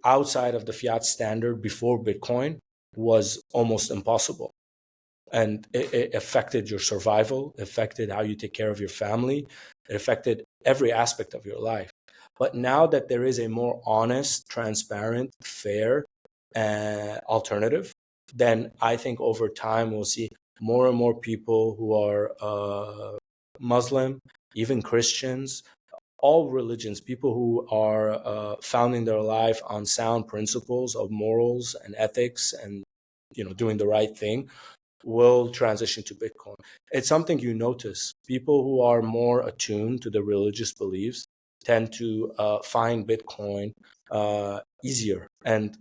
outside of the fiat standard before Bitcoin was almost impossible. And it affected your survival, affected how you take care of your family, it affected every aspect of your life. But now that there is a more honest, transparent, fair alternative, then I think over time we'll see more and more people who are Muslim, even Christians, all religions, people who are founding their life on sound principles of morals and ethics and doing the right thing, will transition to Bitcoin. It's something you notice. People who are more attuned to the religious beliefs tend to find Bitcoin easier and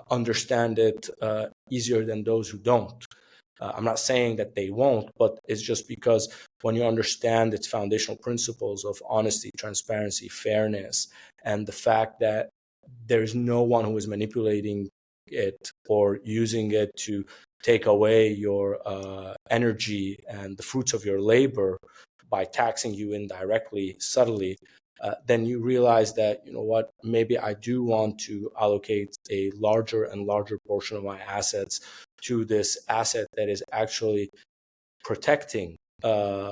understand it easier than those who don't. I'm not saying that they won't, but it's just because when you understand its foundational principles of honesty, transparency, fairness, and the fact that there's no one who is manipulating it or using it to take away your energy and the fruits of your labor by taxing you indirectly, subtly, then you realize that, maybe I do want to allocate a larger and larger portion of my assets to this asset that is actually protecting my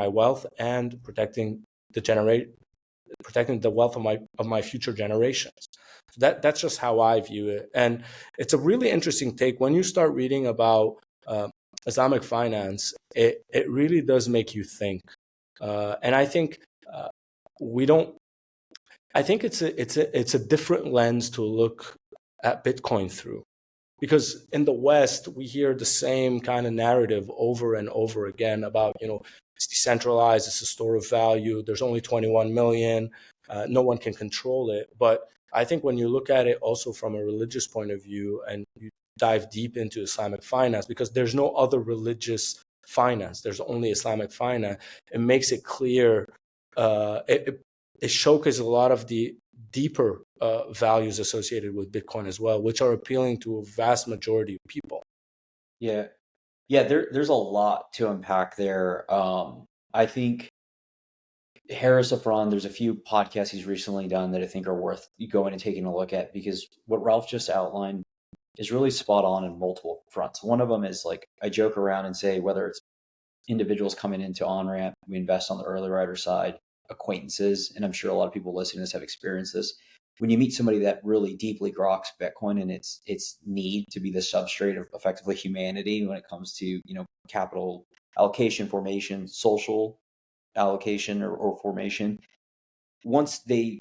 wealth and protecting the wealth of my future generations. That's just how I view it. And it's a really interesting take. When you start reading about Islamic finance, it really does make you think. And I think I think it's a different lens to look at Bitcoin through. Because in the West, we hear the same kind of narrative over and over again about, it's decentralized, it's a store of value, there's only 21 million, no one can control it. But I think when you look at it also from a religious point of view and you dive deep into Islamic finance because there's no other religious finance. There's only Islamic finance. It makes it clear. It showcases a lot of the deeper values associated with Bitcoin as well, which are appealing to a vast majority of people. Yeah. There's a lot to unpack there. I think Harris Afron, there's a few podcasts he's recently done that I think are worth going and taking a look at, because what Ralph just outlined is really spot on in multiple fronts. One of them is, like, I joke around and say, whether it's individuals coming into OnRamp, we invest on the early rider side, acquaintances, and I'm sure a lot of people listening to this have experienced this. When you meet somebody that really deeply groks Bitcoin and its need to be the substrate of effectively humanity when it comes to, capital allocation, formation, social allocation or formation, once they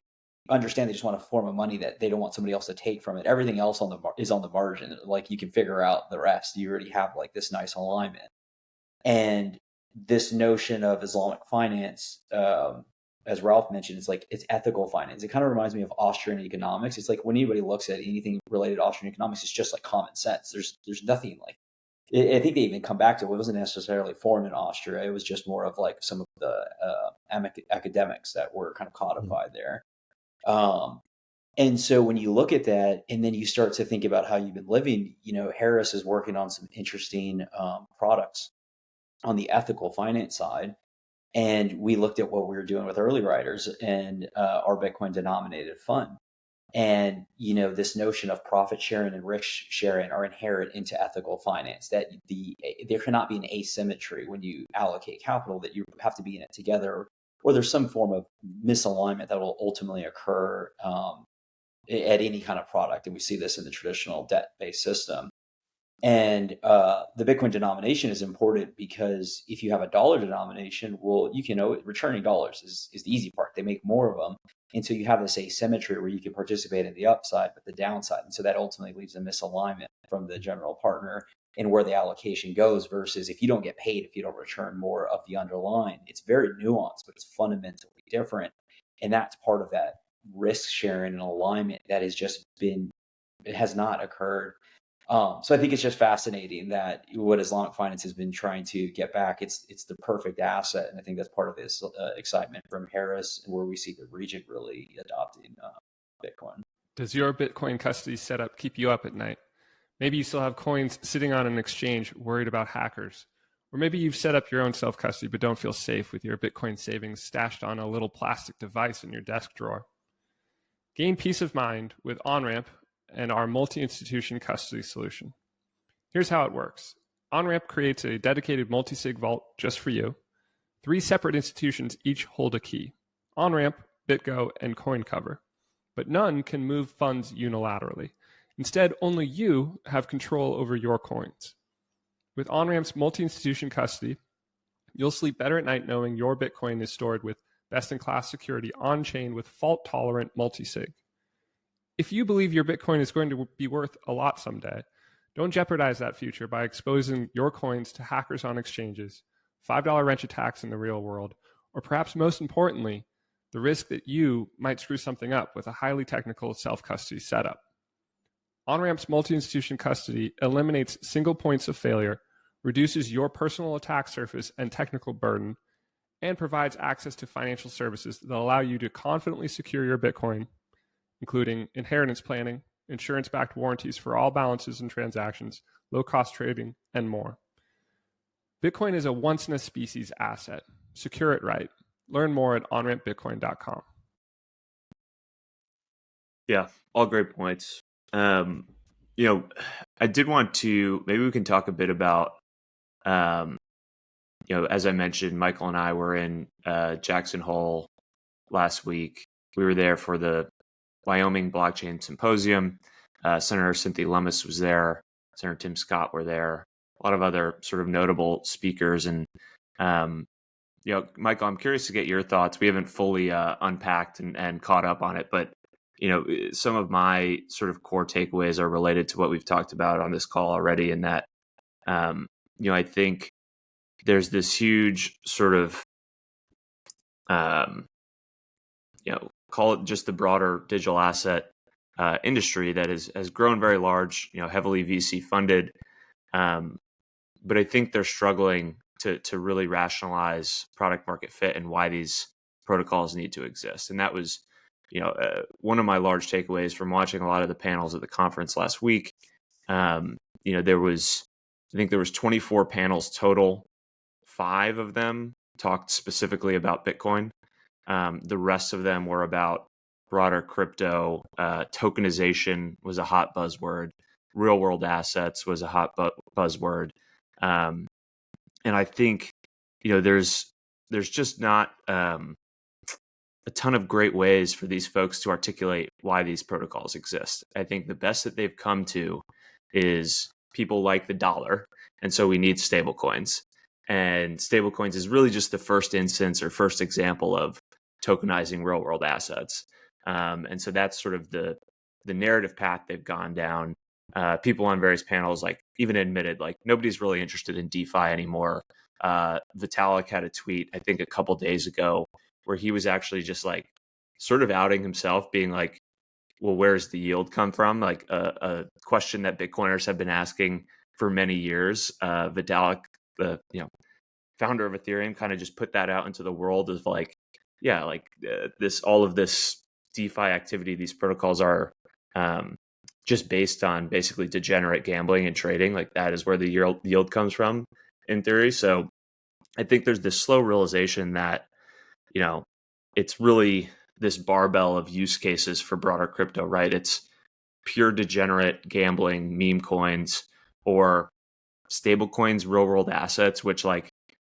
understand they just want to form a money that they don't want somebody else to take from it, everything else is on the margin. Like, you can figure out the rest. You already have, like, this nice alignment. And this notion of Islamic finance, as Ralph mentioned, it's ethical finance. It kind of reminds me of Austrian economics. It's like when anybody looks at anything related to Austrian economics, it's just like common sense. There's nothing like. I think they even come back to it wasn't necessarily formed in Austria. It was just more of like some of the academics that were kind of codified there. And so when you look at that, and then you start to think about how you've been living, Harris is working on some interesting products on the ethical finance side. And we looked at what we were doing with early riders and our Bitcoin denominated fund. And, this notion of profit sharing and risk sharing are inherent into ethical finance, that there cannot be an asymmetry when you allocate capital, that you have to be in it together, or there's some form of misalignment that will ultimately occur at any kind of product. And we see this in the traditional debt-based system. And the Bitcoin denomination is important because if you have a dollar denomination, well, returning dollars is the easy part. They make more of them. And so you have this asymmetry where you can participate in the upside, but the downside. And so that ultimately leaves a misalignment from the general partner in where the allocation goes, versus if you don't get paid, if you don't return more of the underlying. It's very nuanced, but it's fundamentally different. And that's part of that risk sharing and alignment that has not occurred. So I think it's just fascinating that what Islamic finance has been trying to get back, it's the perfect asset. And I think that's part of this excitement from Harris, and where we see the region really adopting Bitcoin. Does your Bitcoin custody setup keep you up at night? Maybe you still have coins sitting on an exchange worried about hackers. Or maybe you've set up your own self-custody but don't feel safe with your Bitcoin savings stashed on a little plastic device in your desk drawer. Gain peace of mind with OnRamp and our multi-institution custody solution. Here's how it works. OnRamp creates a dedicated multi-sig vault just for you. 3 separate institutions each hold a key: OnRamp, BitGo, and CoinCover. But none can move funds unilaterally. Instead, only you have control over your coins. With OnRamp's multi-institution custody, you'll sleep better at night knowing your Bitcoin is stored with best-in-class security on-chain with fault-tolerant multi-sig. If you believe your Bitcoin is going to be worth a lot someday, don't jeopardize that future by exposing your coins to hackers on exchanges, $5 wrench attacks in the real world, or perhaps most importantly, the risk that you might screw something up with a highly technical self-custody setup. OnRamp's multi-institution custody eliminates single points of failure, reduces your personal attack surface and technical burden, and provides access to financial services that allow you to confidently secure your Bitcoin, including inheritance planning, insurance-backed warranties for all balances and transactions, low-cost trading, and more. Bitcoin is a once-in-a-species asset. Secure it right. Learn more at onrampbitcoin.com. Yeah, all great points. I did want to, maybe we can talk a bit about, as I mentioned, Michael and I were in Jackson Hole last week. We were there for the Wyoming Blockchain Symposium. Senator Cynthia Lummis was there. Senator Tim Scott were there. A lot of other sort of notable speakers. And, Michael, I'm curious to get your thoughts. We haven't fully unpacked and caught up on it, but, some of my sort of core takeaways are related to what we've talked about on this call already, in that, I think there's this huge sort of, call it just the broader digital asset industry that has grown very large, heavily VC funded. But I think they're struggling to really rationalize product market fit and why these protocols need to exist. And that was, one of my large takeaways from watching a lot of the panels at the conference last week. I think there was 24 panels total. 5 of them talked specifically about Bitcoin. The rest of them were about broader crypto. Tokenization was a hot buzzword. Real world assets was a hot buzzword. And I think, there's just not a ton of great ways for these folks to articulate why these protocols exist. I think the best that they've come to is people like the dollar. And so we need stablecoins. And stablecoins is really just the first instance or first example of tokenizing real world assets. And so that's sort of the narrative path they've gone down. People on various panels even admitted nobody's really interested in DeFi anymore. Vitalik had a tweet, I think a couple days ago, where he was actually just sort of outing himself, being like, well, where's the yield come from? A question that Bitcoiners have been asking for many years. Vitalik, the founder of Ethereum, kind of just put that out into the world as all of this DeFi activity, these protocols are just based on basically degenerate gambling and trading. That is where the yield comes from in theory. So I think there's this slow realization that, it's really this barbell of use cases for broader crypto, right? It's pure degenerate gambling, meme coins, or stable coins, real world assets, which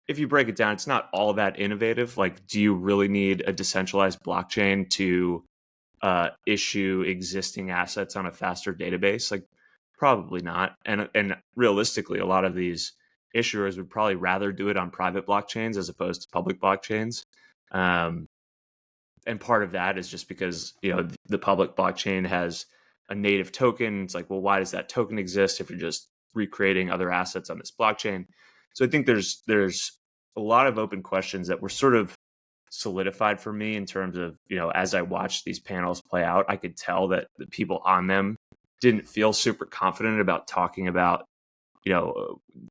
if you break it down, it's not all that innovative. Do you really need a decentralized blockchain to issue existing assets on a faster database? Probably not. And realistically, a lot of these issuers would probably rather do it on private blockchains as opposed to public blockchains. And part of that is just because, the public blockchain has a native token. It's well, why does that token exist if you're just recreating other assets on this blockchain? So I think there's a lot of open questions that were sort of solidified for me in terms of, as I watched these panels play out, I could tell that the people on them didn't feel super confident about talking about,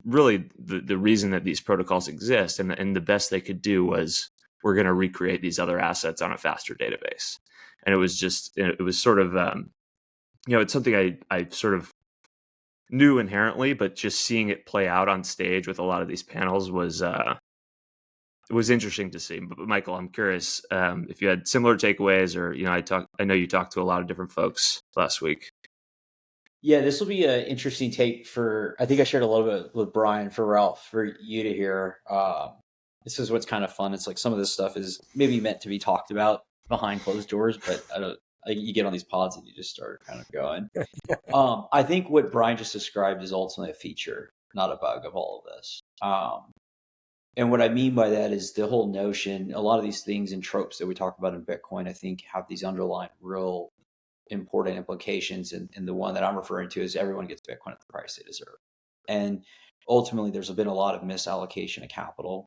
really the reason that these protocols exist. And the best they could do was, we're going to recreate these other assets on a faster database. And it was sort of, it's something I sort of knew inherently, but just seeing it play out on stage with a lot of these panels was interesting to see. But Michael, I'm curious if you had similar takeaways, or I know you talked to a lot of different folks last week. Yeah, this will be an interesting take I think I shared a little bit with Brian, for Ralph, for you to hear. This is what's kind of fun. It's some of this stuff is maybe meant to be talked about behind closed doors, but you get on these pods and you just start kind of going. I think what Brian just described is ultimately a feature, not a bug, of all of this. And what I mean by that is the whole notion, a lot of these things and tropes that we talk about in Bitcoin, I think have these underlying real important implications. And the one that I'm referring to is everyone gets Bitcoin at the price they deserve. And ultimately, there's been a lot of misallocation of capital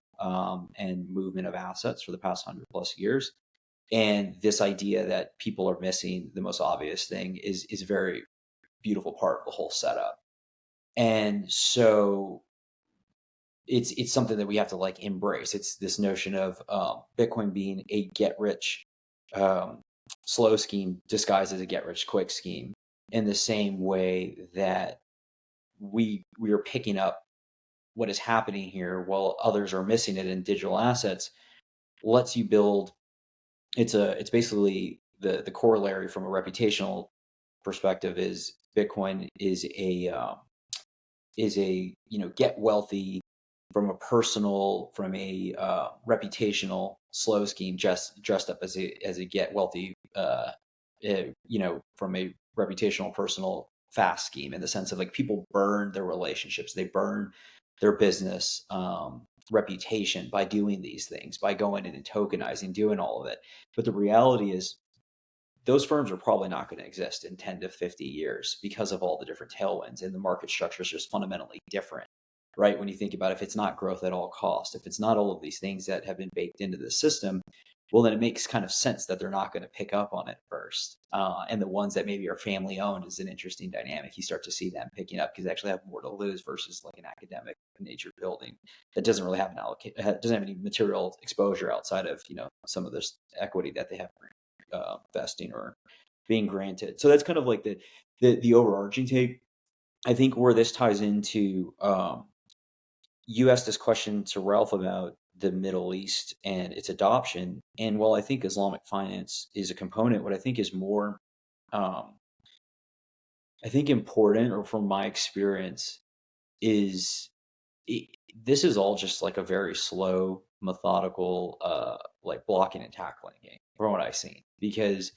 and movement of assets for the past 100+ years. And this idea that people are missing the most obvious thing is a very beautiful part of the whole setup. And so it's something that we have to embrace. It's this notion of Bitcoin being a get rich slow scheme disguised as a get rich quick scheme, in the same way that we are picking up what is happening here while others are missing it in digital assets. Lets you build. It's basically the corollary from a reputational perspective is Bitcoin is a get wealthy from a reputational slow scheme, just dressed up as a get wealthy from a reputational personal fast scheme, in the sense of people burn their relationships, they burn their business reputation by doing these things, by going in and tokenizing, doing all of it. But the reality is those firms are probably not going to exist in 10 to 50 years because of all the different tailwinds, and the market structure is just fundamentally different, right? When you think about if it's not growth at all cost, if it's not all of these things that have been baked into the system, well, then it makes kind of sense that they're not going to pick up on it first. And the ones that maybe are family owned is an interesting dynamic. You start to see them picking up because they actually have more to lose versus like an academic nature building that doesn't really have doesn't have any material exposure outside of, some of this equity that they have vesting or being granted. So that's kind of like the overarching take. I think where this ties into, you asked this question to Ralph about the Middle East and its adoption. And while I think Islamic finance is a component, what I think is more, important, or from my experience, is this is all just like a very slow, methodical, like blocking and tackling game from what I've seen. Because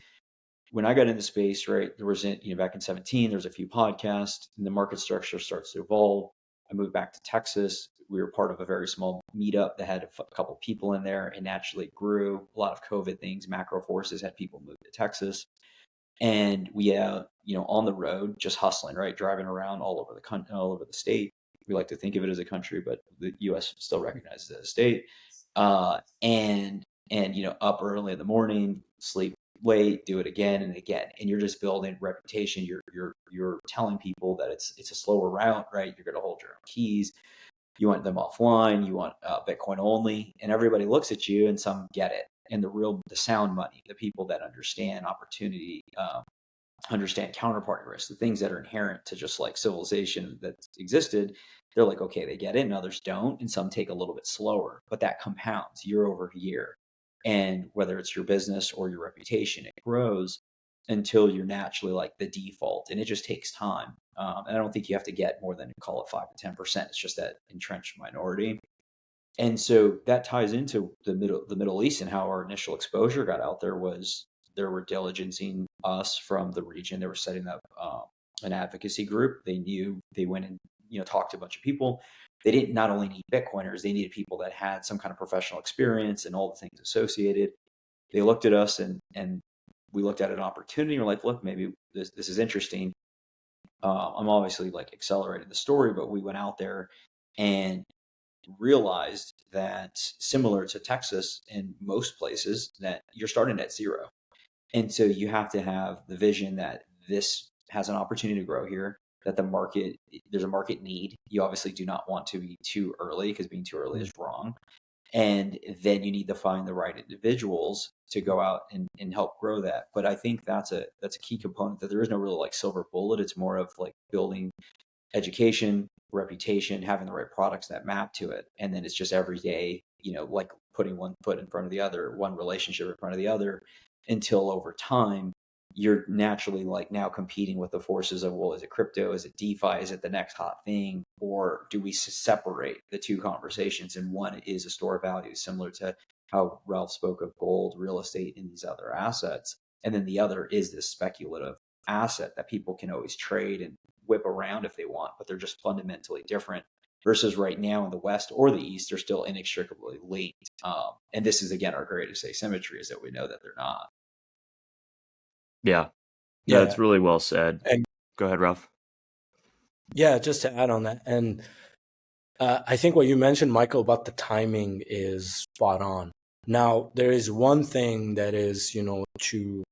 when I got into space, right, there was, back in 2017, there was a few podcasts, and the market structure starts to evolve. I moved back to Texas. We were part of a very small meetup that had a couple people in there, and naturally grew. A lot of COVID things, macro forces had people move to Texas. And we, on the road, just hustling, right, driving around all over the state. We like to think of it as a country, but the U.S. still recognizes it as a state. And up early in the morning, sleep late, do it again and again, and you're just building reputation. You're telling people that it's a slower route, right? You're going to hold your own keys. You want them offline. You want Bitcoin only, and everybody looks at you, and some get it. And the sound money, the people that understand opportunity, understand counterparty risk, the things that are inherent to just like civilization that existed, they're like, okay, they get it, and others don't, and some take a little bit slower, but that compounds year over year. And whether it's your business or your reputation, it grows until you're naturally like the default, and it just takes time. And I don't think you have to get more than, call it 5 to 10%. It's just that entrenched minority. And so that ties into the Middle East, and how our initial exposure got out there was they were diligencing us from the region. They were setting up an advocacy group. They went and talked to a bunch of people. They didn't not only need Bitcoiners, they needed people that had some kind of professional experience and all the things associated. They looked at us, and we looked at an opportunity. We're like, look, maybe this is interesting. I'm obviously like accelerating the story, but we went out there and realized that, similar to Texas and most places, that you're starting at zero. And so you have to have the vision that this has an opportunity to grow here, that there's a market need. You obviously do not want to be too early, because being too early is wrong. And then you need to find the right individuals to go out and help grow that. But I think that's a key component, that there is no real like silver bullet. It's more of like building education, reputation, having the right products that map to it. And then it's just every day, like putting one foot in front of the other, one relationship in front of the other, until over time, you're naturally like now competing with the forces of, well, is it crypto? Is it DeFi? Is it the next hot thing? Or do we separate the two conversations? And one is a store of value, similar to how Ralph spoke of gold, real estate, and these other assets. And then the other is this speculative asset that people can always trade and whip around if they want, but they're just fundamentally different. Versus right now in the West or the East, they're still inextricably linked. And this is, again, our greatest asymmetry, is that we know that they're not. Yeah, that's really well said. And go ahead, Ralph. Yeah, just to add on that. And I think what you mentioned, Michael, about the timing is spot on. Now, there is one thing that is, to,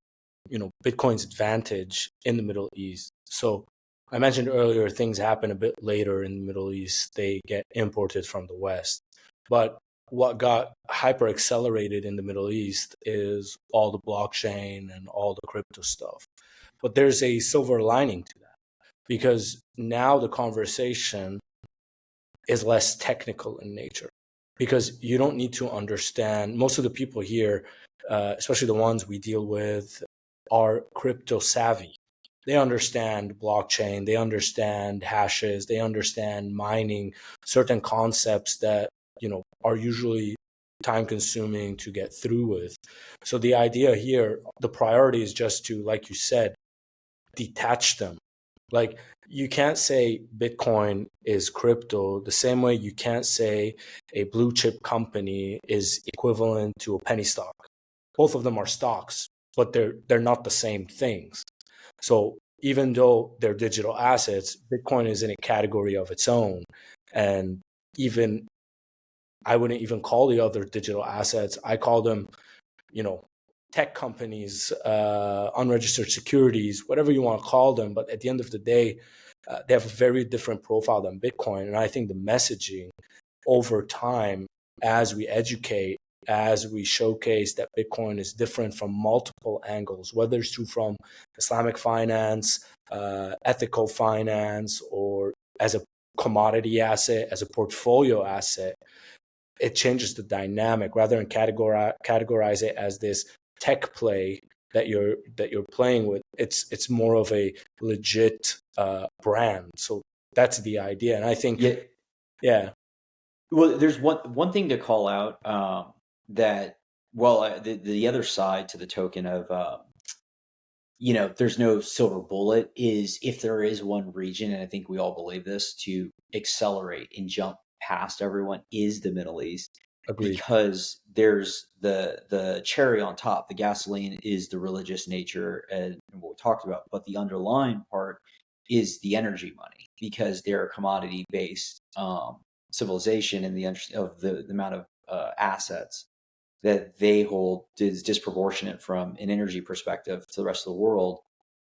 Bitcoin's advantage in the Middle East. So I mentioned earlier, things happen a bit later in the Middle East. They get imported from the West. But what got hyper accelerated in the Middle East is all the blockchain and all the crypto stuff. But there's a silver lining to that, because now the conversation is less technical in nature, because you don't need to understand. Most of the people here, especially the ones we deal with, are crypto savvy. They understand blockchain, they understand hashes, they understand mining, certain concepts that are usually time consuming to get through with. So the idea here, the priority is just to, like you said, detach them. Like, you can't say Bitcoin is crypto the same way you can't say a blue chip company is equivalent to a penny stock. Both of them are stocks, but they're not the same things. So even though they're digital assets, Bitcoin is in a category of its own. And even I wouldn't even call the other digital assets. I call them tech companies, unregistered securities, whatever you want to call them. But at the end of the day, they have a very different profile than Bitcoin. And I think the messaging over time, as we educate, as we showcase that Bitcoin is different from multiple angles, whether it's true from Islamic finance, ethical finance, or as a commodity asset, as a portfolio asset, it changes the dynamic. Rather than categorize it as this tech play that you're playing with, it's more of a legit brand. So that's the idea, and I think, yeah. Well, there's one thing to call out that, well, the other side to the token of there's no silver bullet is if there is one region, and I think we all believe this, to accelerate and jump past everyone is the Middle East. Agreed. Because there's the cherry on top. The gasoline is the religious nature and what we talked about, but the underlying part is the energy money, because they're a commodity based civilization, and the amount of assets that they hold is disproportionate from an energy perspective to the rest of the world.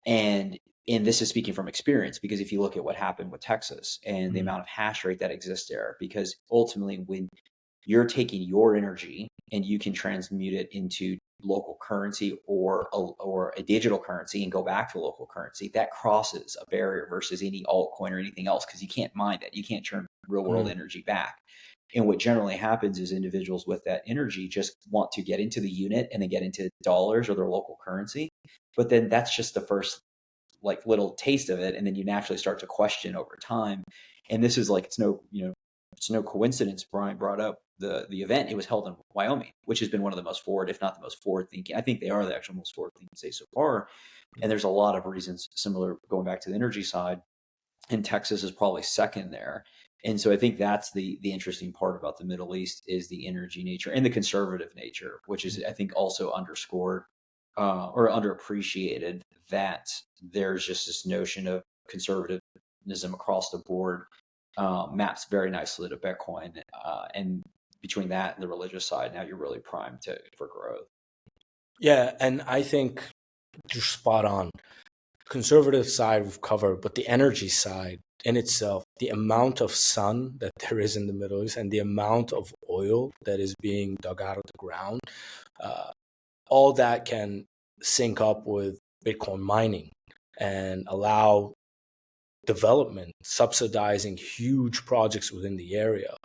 And this is speaking from experience, because if you look at what happened with Texas and the amount of hash rate that exists there, because ultimately when you're taking your energy and you can transmute it into local currency or a digital currency and go back to local currency, that crosses a barrier versus any altcoin or anything else, because you can't mine that. You can't turn real world energy back. And what generally happens is individuals with that energy just want to get into the unit and then get into dollars or their local currency. But then that's just the first little taste of it. And then you naturally start to question over time. And this is it's no coincidence Brian brought up the event. It was held in Wyoming, which has been one of the most forward, if not the most forward thinking. I think they are the actual most forward thinking state so far. And there's a lot of reasons similar going back to the energy side. And Texas is probably second there. And so I think that's the interesting part about the Middle East is the energy nature and the conservative nature, which is, I think, also underscored or underappreciated, that there's just this notion of conservatism across the board maps very nicely to Bitcoin. And between that and the religious side, now you're really primed for growth. Yeah, and I think you're spot on. Conservative side we've covered, but the energy side in itself, the amount of sun that there is in the Middle East and the amount of oil that is being dug out of the ground, all that can sync up with Bitcoin mining and allow development, subsidizing huge projects within the area.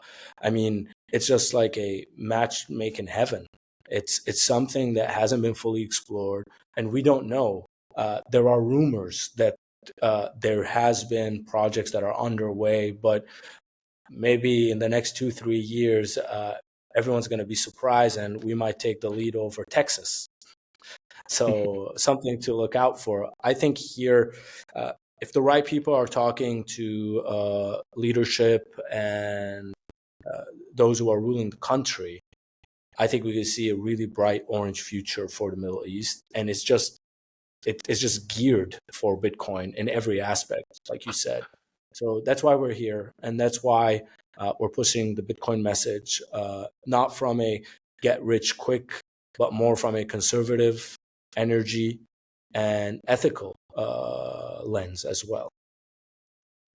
I mean, it's just like a match made in heaven. It's something that hasn't been fully explored, and we don't know. There are rumors that there has been projects that are underway, but maybe in the next 2-3 years, everyone's going to be surprised, and we might take the lead over Texas. So something to look out for. I think here, if the right people are talking to leadership and those who are ruling the country, I think we can see a really bright orange future for the Middle East. And it's just geared for Bitcoin in every aspect, like you said. So that's why we're here. And that's why we're pushing the Bitcoin message, not from a get rich quick, but more from a conservative, energy, and ethical lens as well.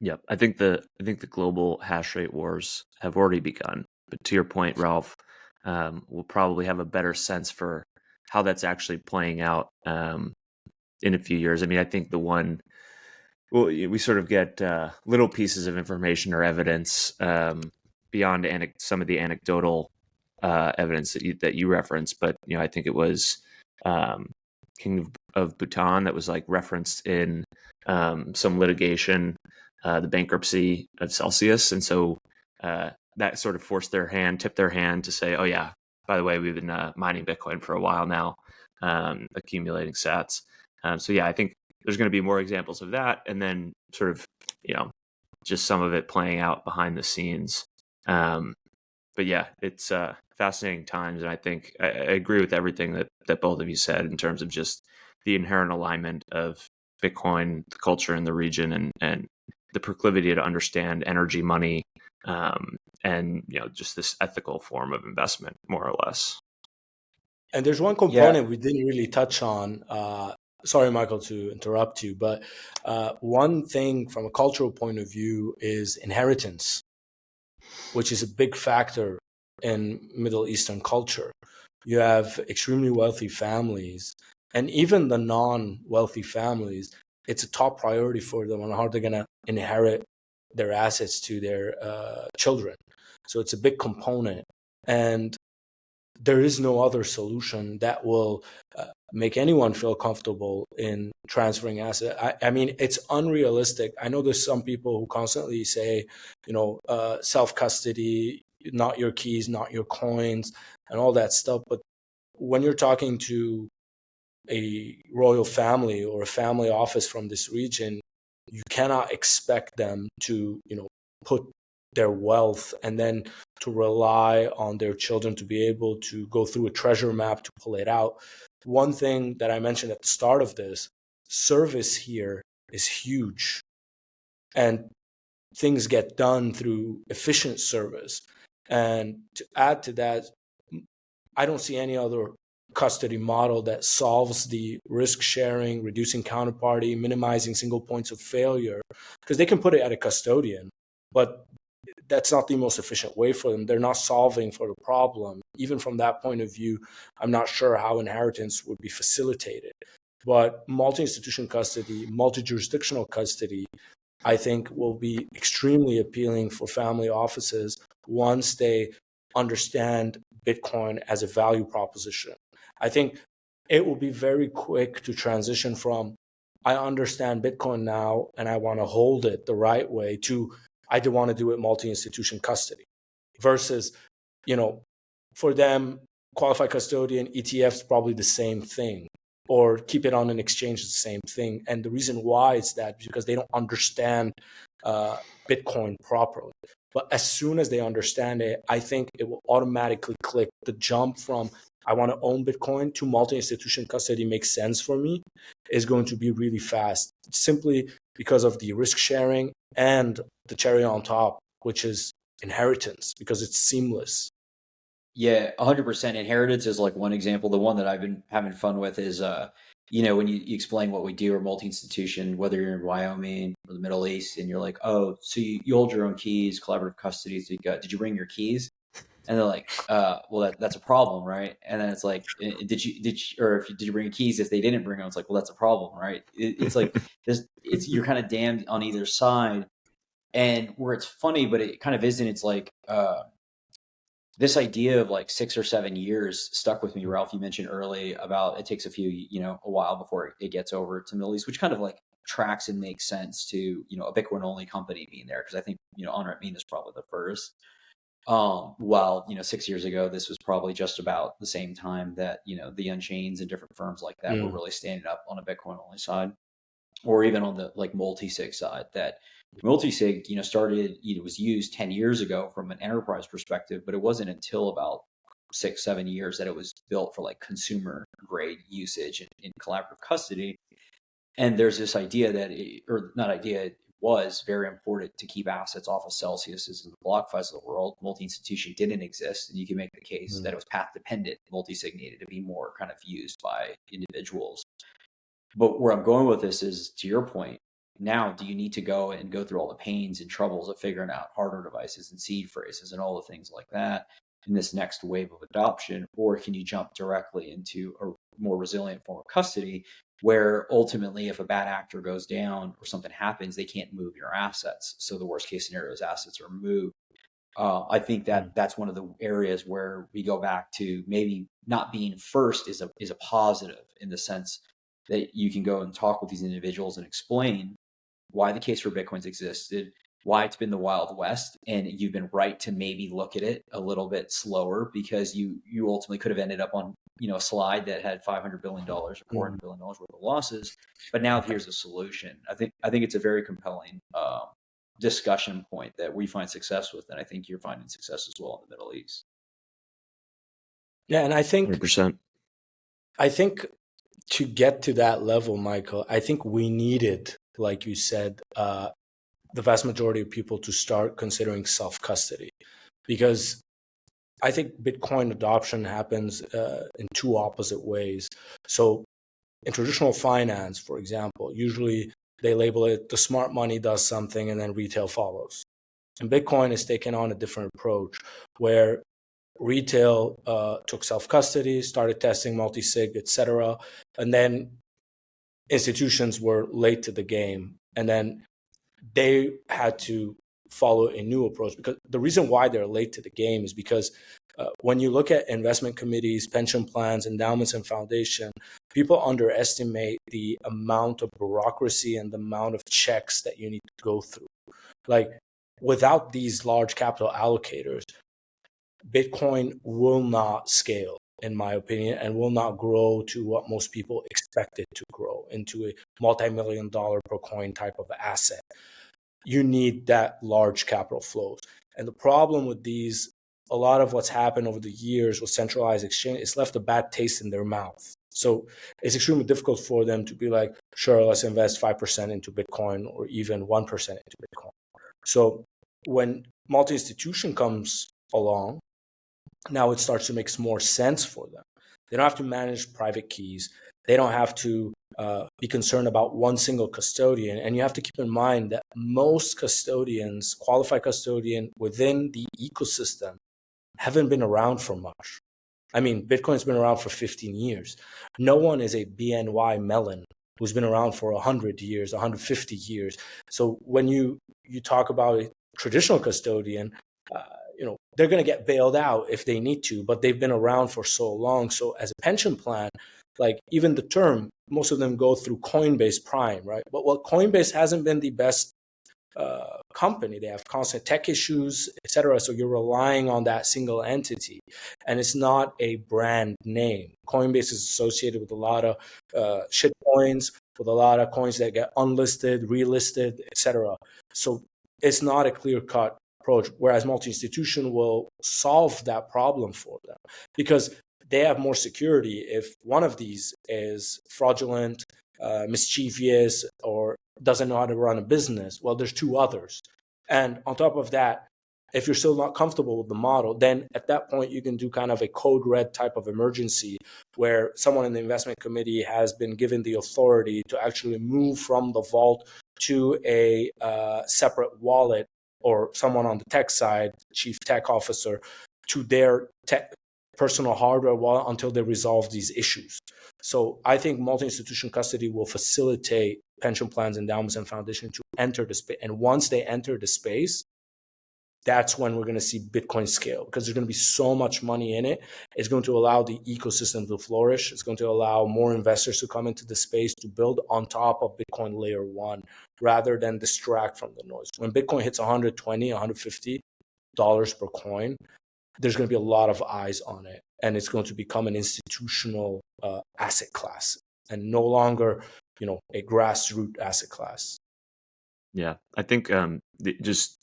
Yep, I think the global hash rate wars have already begun. But to your point, Ralph, we'll probably have a better sense for how that's actually playing out in a few years. I mean, I think we sort of get little pieces of information or evidence beyond some of the anecdotal evidence that you referenced. But I think it was King of Bhutan that was referenced in some litigation, the bankruptcy of Celsius, and so that sort of tipped their hand to say, oh yeah, by the way, we've been mining Bitcoin for a while now, accumulating sats. So yeah, I think there's going to be more examples of that, and then sort of just some of it playing out behind the scenes. But yeah, it's fascinating times, and I think I agree with everything that both of you said in terms of just the inherent alignment of Bitcoin, the culture in the region, and the proclivity to understand energy money, and just this ethical form of investment, more or less. And there's one component we didn't really touch on. Sorry, Michael, to interrupt you, but one thing from a cultural point of view is inheritance, which is a big factor in Middle Eastern culture. You have extremely wealthy families, and even the non-wealthy families, it's a top priority for them on how they're going to inherit their assets to their children. So it's a big component. And there is no other solution that will make anyone feel comfortable in transferring assets. I mean, it's unrealistic. I know there's some people who constantly say, self-custody, not your keys, not your coins, and all that stuff. But when you're talking to a royal family or a family office from this region, you cannot expect them to, put their wealth and then to rely on their children to be able to go through a treasure map to pull it out. One thing that I mentioned at the start of this, service here is huge. And things get done through efficient service. And to add to that, I don't see any other custody model that solves the risk sharing, reducing counterparty, minimizing single points of failure, because they can put it at a custodian, but that's not the most efficient way for them. They're not solving for the problem. Even from that point of view, I'm not sure how inheritance would be facilitated. But multi-institution custody, multi-jurisdictional custody, I think will be extremely appealing for family offices once they understand Bitcoin as a value proposition. I think it will be very quick to transition from, I understand Bitcoin now and I want to hold it the right way, to I do want to do it multi-institution custody, versus, for them, qualified custodian, ETFs, probably the same thing, or keep it on an exchange, the same thing. And the reason why is that because they don't understand Bitcoin properly. But as soon as they understand it, I think it will automatically click. The jump from I want to own Bitcoin to multi-institution custody makes sense for me is going to be really fast, simply because of the risk sharing and the cherry on top, which is inheritance, because it's seamless. Yeah, 100%. Inheritance is like one example. The one that I've been having fun with is, when you explain what we do or multi-institution, whether you're in Wyoming or the Middle East, and you're like, oh, so you hold your own keys, collaborative custody. So did you bring your keys? And they're like, well, that's a problem, right? And then it's like, did you bring your keys? If they didn't bring them, it's like, well, that's a problem, right? It's like you're kind of damned on either side. And where it's funny, but it kind of isn't. It's like this idea of like 6 or 7 years stuck with me. Ralph, you mentioned early about it takes a while before it gets over to Middle East, which kind of like tracks and makes sense to a Bitcoin only company being there, because I think Onramp MENA is probably the first. While 6 years ago, this was probably just about the same time that the Unchains and different firms like that were really standing up on a Bitcoin only side, or even on the like multi-sig side. That multi-sig started, was used 10 years ago from an enterprise perspective, but it wasn't until about 6-7 years that it was built for like consumer grade usage in collaborative custody. And there's this idea that it was very important to keep assets off of Celsius's and the BlockFi's of the world. Multi-institution didn't exist, and you can make the case that it was path dependent. Multi-sig needed to be more kind of used by individuals. But where I'm going with this is, to your point, now do you need to go through all the pains and troubles of figuring out hardware devices and seed phrases and all the things like that in this next wave of adoption? Or can you jump directly into a more resilient form of custody, where ultimately if a bad actor goes down or something happens, they can't move your assets? So the worst case scenario is assets are moved. I think that's one of the areas where we go back to maybe not being first is a positive, in the sense that you can go and talk with these individuals and explain why the case for Bitcoins existed, why it's been the Wild West, and you've been right to maybe look at it a little bit slower, because you ultimately could have ended up on a slide that had $500 billion or $400 billion worth of losses. But now here's a solution. I think it's a very compelling discussion point that we find success with, and I think you're finding success as well in the Middle East. Yeah, and I think 100%. I think to get to that level, Michael, I think we needed, like you said, the vast majority of people to start considering self-custody, because I think Bitcoin adoption happens in two opposite ways. So in traditional finance, for example, usually they label it the smart money does something and then retail follows. And Bitcoin is taking on a different approach where retail took self-custody, started testing multi-sig, etc. And then institutions were late to the game. And then they had to follow a new approach, because the reason why they're late to the game is because when you look at investment committees, pension plans, endowments, and foundation, people underestimate the amount of bureaucracy and the amount of checks that you need to go through. Like, without these large capital allocators, Bitcoin will not scale, in my opinion, and will not grow to what most people expect it to grow, into a multi-million-dollar per coin type of asset. You need that large capital flows. And the problem with these, a lot of what's happened over the years with centralized exchange, it's left a bad taste in their mouth. So it's extremely difficult for them to be like, sure, let's invest 5% into Bitcoin or even 1% into Bitcoin. So when multi-institution comes along, now it starts to make more sense for them. They don't have to manage private keys. They don't have to be concerned about one single custodian. And you have to keep in mind that most custodians, qualified custodian within the ecosystem, haven't been around for much. I mean, Bitcoin's been around for 15 years. No one is a BNY Mellon who's been around for 100 years, 150 years. So when you talk about a traditional custodian, they're going to get bailed out if they need to, but they've been around for so long. So as a pension plan, like even the term, most of them go through Coinbase Prime, right? But Coinbase hasn't been the best company. They have constant tech issues, et cetera. So you're relying on that single entity, and it's not a brand name. Coinbase is associated with a lot of shit coins, with a lot of coins that get unlisted, relisted, et cetera. So it's not a clear-cut approach, whereas multi-institution will solve that problem for them because they have more security. If one of these is fraudulent, mischievous, or doesn't know how to run a business, well, there's two others. And on top of that, if you're still not comfortable with the model, then at that point, you can do kind of a code red type of emergency where someone in the investment committee has been given the authority to actually move from the vault to a separate wallet, or someone on the tech side, chief tech officer, to their personal hardware wallet until they resolve these issues. So I think multi-institution custody will facilitate pension plans, endowments, and foundations to enter the space. And once they enter the space, that's when we're going to see Bitcoin scale, because there's going to be so much money in it. It's going to allow the ecosystem to flourish. It's going to allow more investors to come into the space to build on top of Bitcoin layer one, rather than distract from the noise. When Bitcoin hits $120, $150 per coin, there's going to be a lot of eyes on it, and it's going to become an institutional asset class and no longer, a grassroots asset class. Yeah, I think just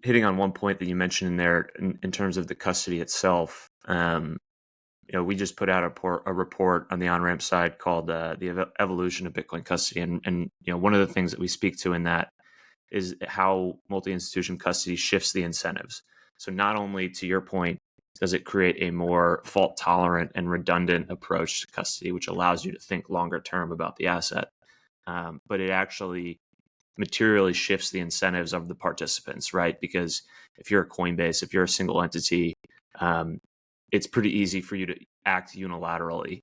hitting on one point that you mentioned in there in terms of the custody itself, we just put out a report on the Onramp side called the evolution of Bitcoin custody, and one of the things that we speak to in that is how multi-institution custody shifts the incentives. So not only, to your point, does it create a more fault tolerant and redundant approach to custody, which allows you to think longer term about the asset, but it actually materially shifts the incentives of the participants, right? Because if you're a Coinbase, if you're a single entity, it's pretty easy for you to act unilaterally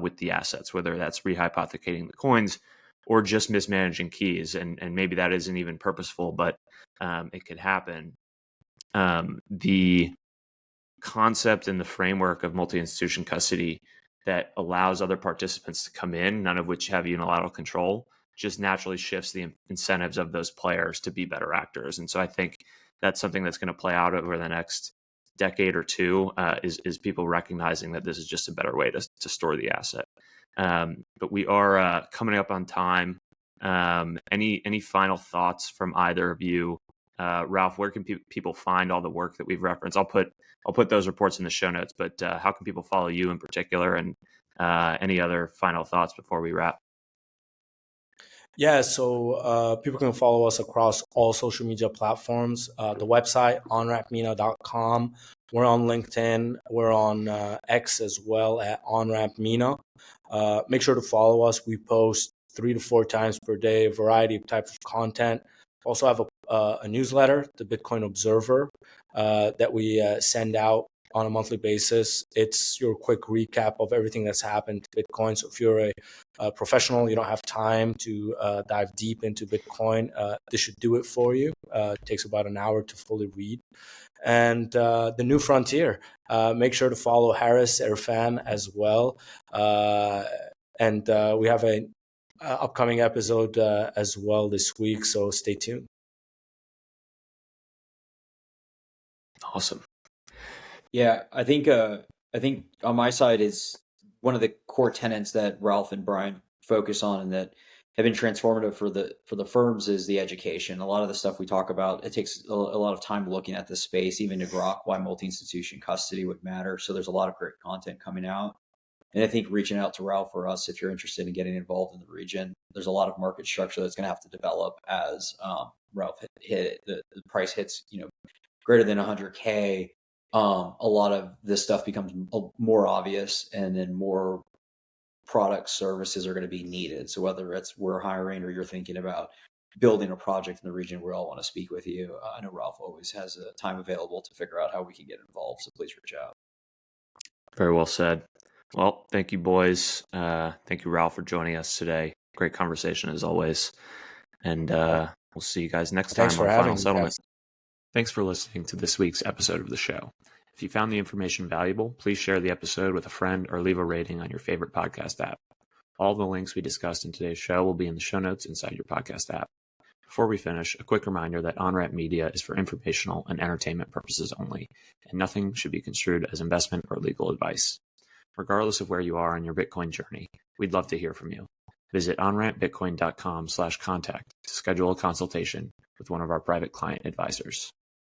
with the assets, whether that's rehypothecating the coins or just mismanaging keys. And maybe that isn't even purposeful, but it could happen. The concept and the framework of multi-institution custody that allows other participants to come in, none of which have unilateral control, just naturally shifts the incentives of those players to be better actors. And so I think that's something that's going to play out over the next decade or two, is people recognizing that this is just a better way to store the asset. But we are coming up on time. Any final thoughts from either of you? Ralph, where can people find all the work that we've referenced? I'll put those reports in the show notes, but how can people follow you in particular, and any other final thoughts before we wrap? Yeah, so people can follow us across all social media platforms. The website, onrampmena.com. We're on LinkedIn. We're on X as well at onrampmena. Make sure to follow us. We post 3 to 4 times per day, a variety of types of content. Also have a newsletter, the Bitcoin Observer, that we send out on a monthly basis. It's your quick recap of everything that's happened to Bitcoin. So if you're a professional, you don't have time to dive deep into Bitcoin, this should do it for you. It takes about an hour to fully read. And the New Frontier, make sure to follow Harris Irfan as well. And we have an upcoming episode as well this week, so stay tuned. Awesome. Yeah, I think on my side is one of the core tenets that Ralph and Brian focus on and that have been transformative for the firms is the education. A lot of the stuff we talk about, it takes a lot of time looking at the space, even to grok why multi-institution custody would matter. So there's a lot of great content coming out. And I think reaching out to Ralph or us, if you're interested in getting involved in the region, there's a lot of market structure that's going to have to develop as Ralph hit the price hits, greater than 100K. A lot of this stuff becomes more obvious, and then more product services are going to be needed. So whether we're hiring or you're thinking about building a project in the region, we all want to speak with you. I know Ralph always has time available to figure out how we can get involved. So please reach out. Very well said. Well, thank you, boys. Thank you, Ralph, for joining us today. Great conversation as always. And we'll see you guys next time on Final Settlement. Thanks for listening to this week's episode of the show. If you found the information valuable, please share the episode with a friend or leave a rating on your favorite podcast app. All the links we discussed in today's show will be in the show notes inside your podcast app. Before we finish, a quick reminder that Onramp Media is for informational and entertainment purposes only, and nothing should be construed as investment or legal advice. Regardless of where you are on your Bitcoin journey, we'd love to hear from you. Visit onrampbitcoin.com/contact to schedule a consultation with one of our private client advisors.